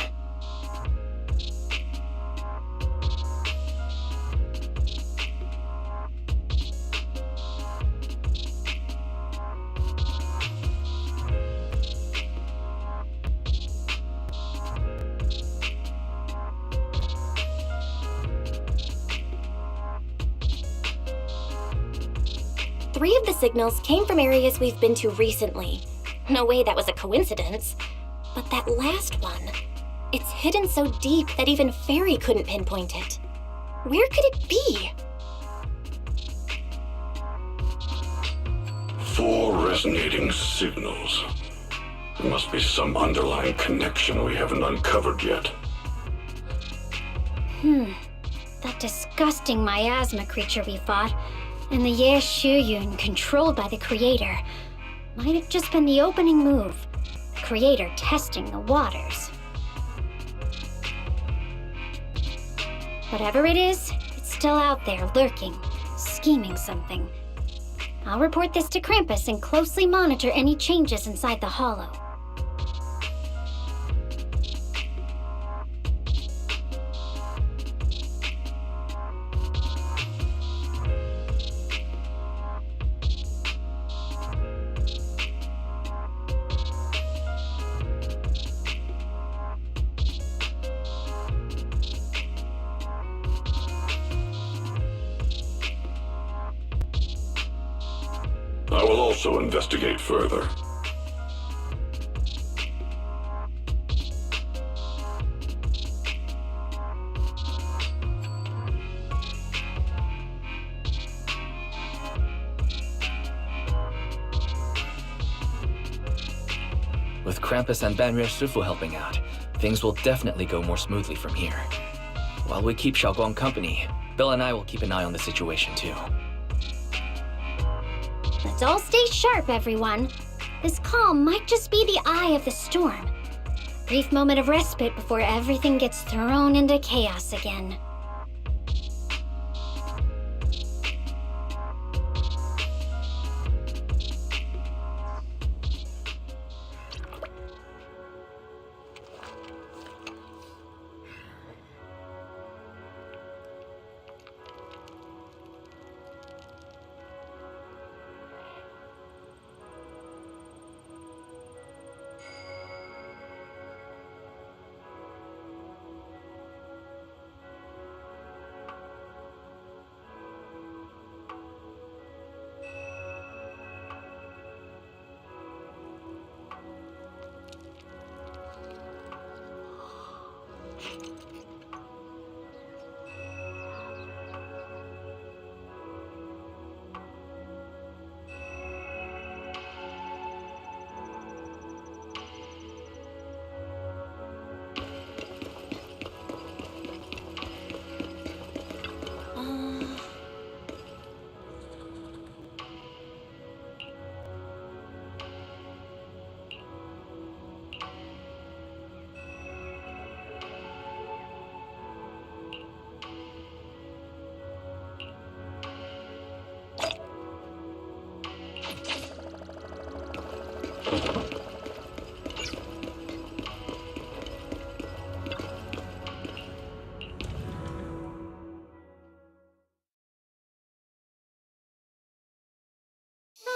Three of the signals came from areas we've been to recently. No way that was a coincidence. But that last one, it's hidden so deep that even Fairy couldn't pinpoint it. Where could it be? 4 resonating signals. There must be some underlying connection we haven't uncovered yet. That disgusting miasma creature we fought, and the Ye Shuyun controlled by the Creator, might have just been the opening move. The Creator testing the waters. Whatever it is, it's still out there lurking, scheming something. I'll report this to Krampus and closely monitor any changes inside the hollow. I will also investigate further. With Krampus and Banrei Shifu helping out, things will definitely go more smoothly from here. While we keep Xiaoguang company, Bill and I will keep an eye on the situation too. Let's all stay sharp, everyone. This calm might just be the eye of the storm. A brief moment of respite before everything gets thrown into chaos again.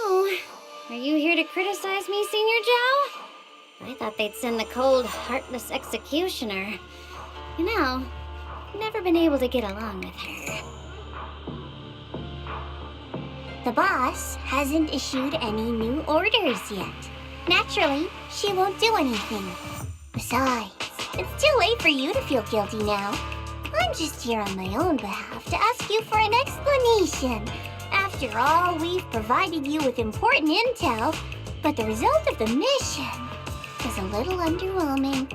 Oh, are you here to criticize me, Senior Joe? I thought they'd send the cold, heartless executioner. You know, never been able to get along with her. The boss hasn't issued any new orders yet. Naturally, she won't do anything. Besides, it's too late for you to feel guilty now. I'm just here on my own behalf to ask you for an explanation. After all, we've provided you with important intel, but the result of the mission is a little underwhelming.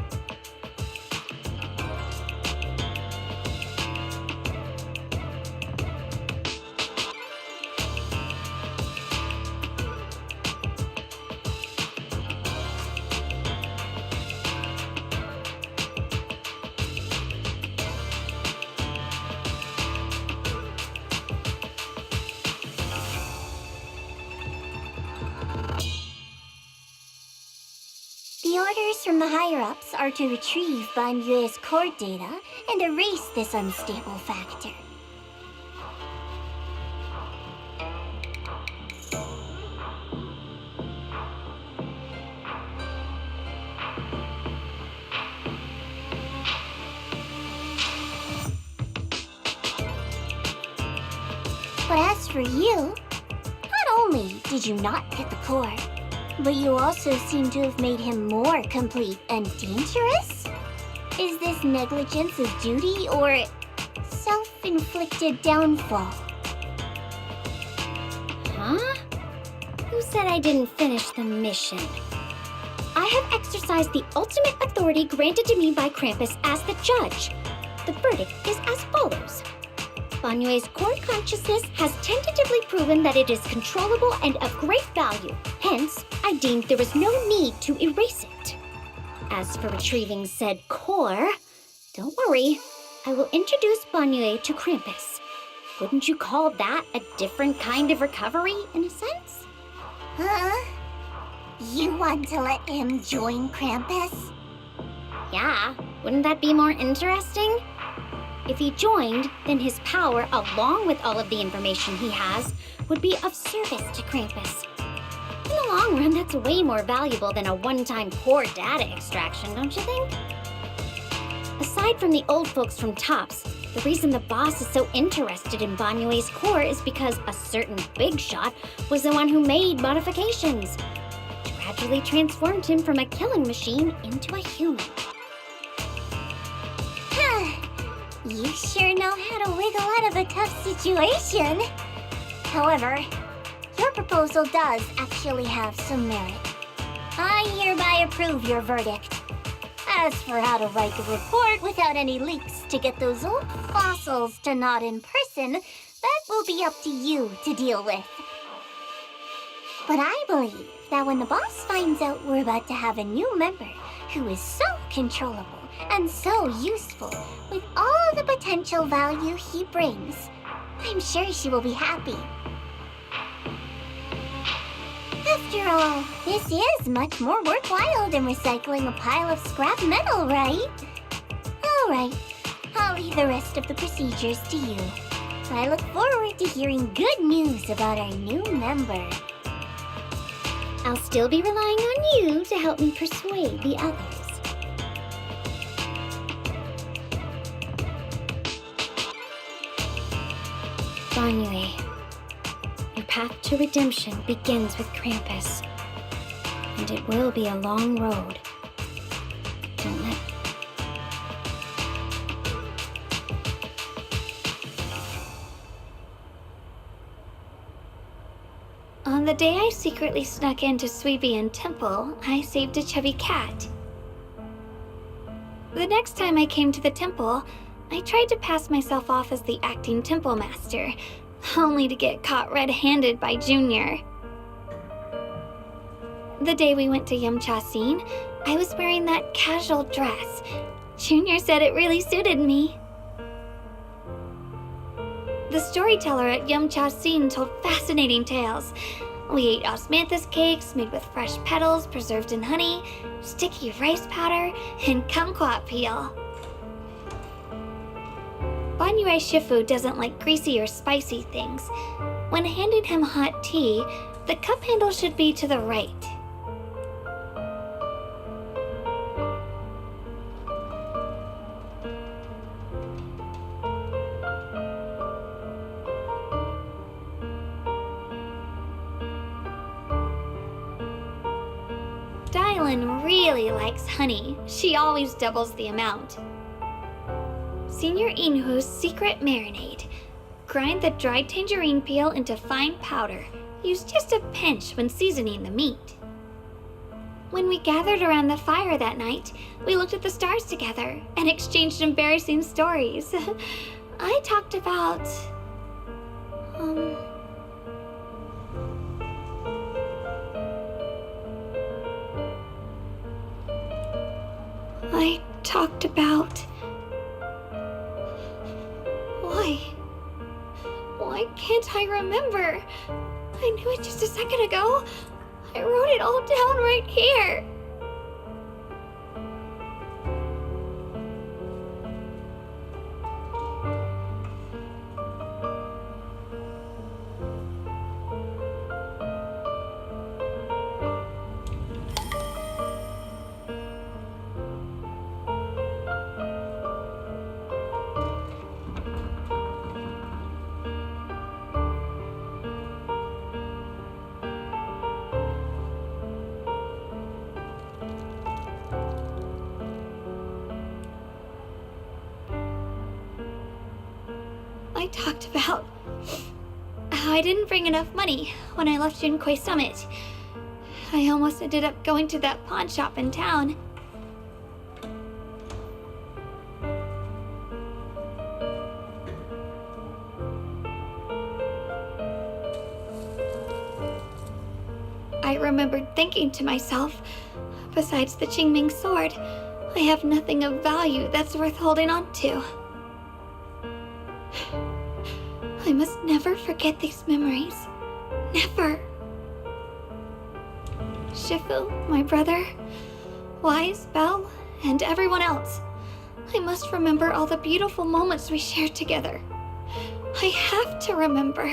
The orders from the higher-ups are to retrieve Ban Yue's core data and erase this unstable factor. But as for you, not only did you not get the core, but you also seem to have made him more complete and dangerous? Is this negligence of duty or self-inflicted downfall? Huh? Who said I didn't finish the mission? I have exercised the ultimate authority granted to me by Krampus as the judge. The verdict is as follows. Ban Yue's core consciousness has tentatively proven that it is controllable and of great value. Hence, I deemed there was no need to erase it. As for retrieving said core, don't worry. I will introduce Ban Yue to Krampus. Wouldn't you call that a different kind of recovery, in a sense? Huh? You want to let him join Krampus? Yeah, wouldn't that be more interesting? If he joined, then his power, along with all of the information he has, would be of service to Krampus. In the long run, that's way more valuable than a one-time core data extraction, don't you think? Aside from the old folks from TOPS, the reason the boss is so interested in Ban Yue's core is because a certain big shot was the one who made modifications. Gradually transformed him from a killing machine into a human. You sure know how to wiggle out of a tough situation. However, your proposal does actually have some merit. I hereby approve your verdict. As for how to write the report without any leaks to get those old fossils to nod in person, that will be up to you to deal with. But I believe that when the boss finds out we're about to have a new member who is so controllable and so useful, with all the potential value he brings, I'm sure she will be happy. After all, this is much more worthwhile than recycling a pile of scrap metal, right? Alright, I'll leave the rest of the procedures to you. I look forward to hearing good news about our new member. I'll still be relying on you to help me persuade the others. Ban Yue, your path to redemption begins with Krampus, and it will be a long road. Don't let... On the day I secretly snuck into Suibian Temple, I saved a chubby cat. The next time I came to the temple, I tried to pass myself off as the acting temple master, only to get caught red-handed by Junior. The day we went to Yumcha Scene, I was wearing that casual dress. Junior said it really suited me. The storyteller at Yumcha Scene told fascinating tales. We ate osmanthus cakes made with fresh petals preserved in honey, sticky rice powder, and kumquat peel. Ban Yue Shifu doesn't like greasy or spicy things. When handing him hot tea, the cup handle should be to the right. Ellen really likes honey. She always doubles the amount. Senior Inhu's secret marinade. Grind the dried tangerine peel into fine powder. Use just a pinch when seasoning the meat. When we gathered around the fire that night, we looked at the stars together and exchanged embarrassing stories. I talked about... I talked about... Why can't I remember? I knew it just a second ago. I wrote it all down right here. I talked about how I didn't bring enough money when I left Junkoi Summit. I almost ended up going to that pawn shop in town. I remembered thinking to myself, besides the Qingming sword, I have nothing of value that's worth holding on to. I must never forget these memories. Never. Shifu, my brother, Wise, Belle, and everyone else. I must remember all the beautiful moments we shared together. I have to remember.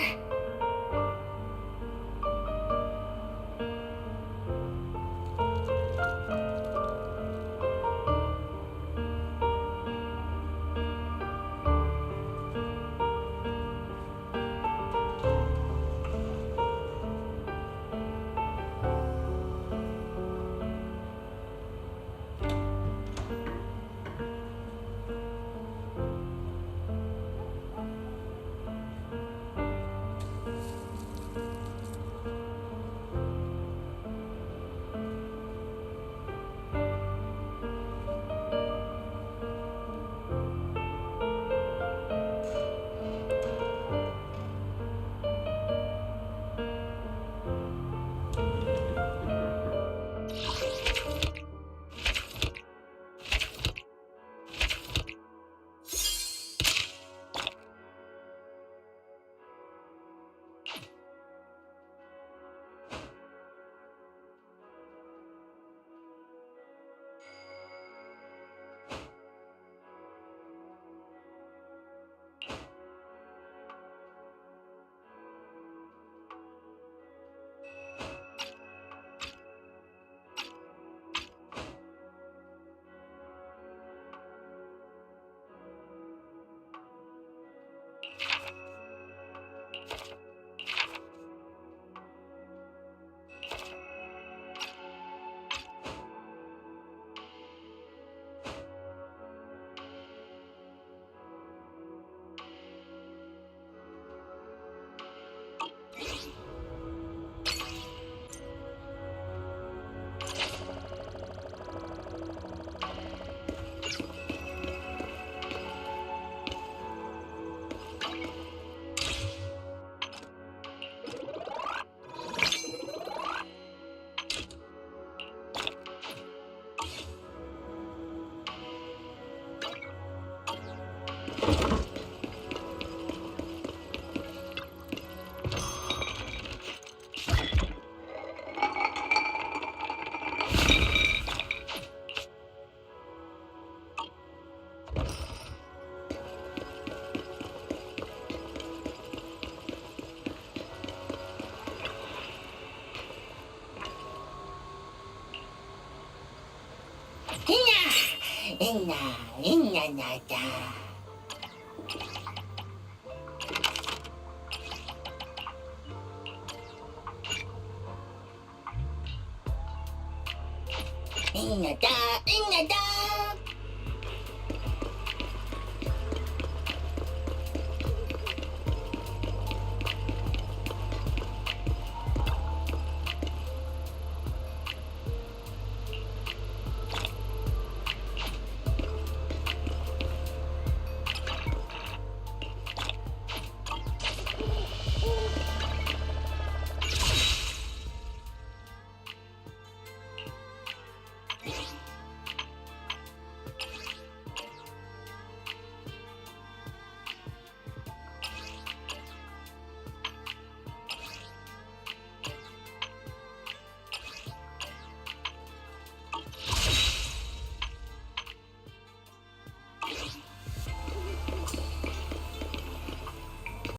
Inga da, inga da.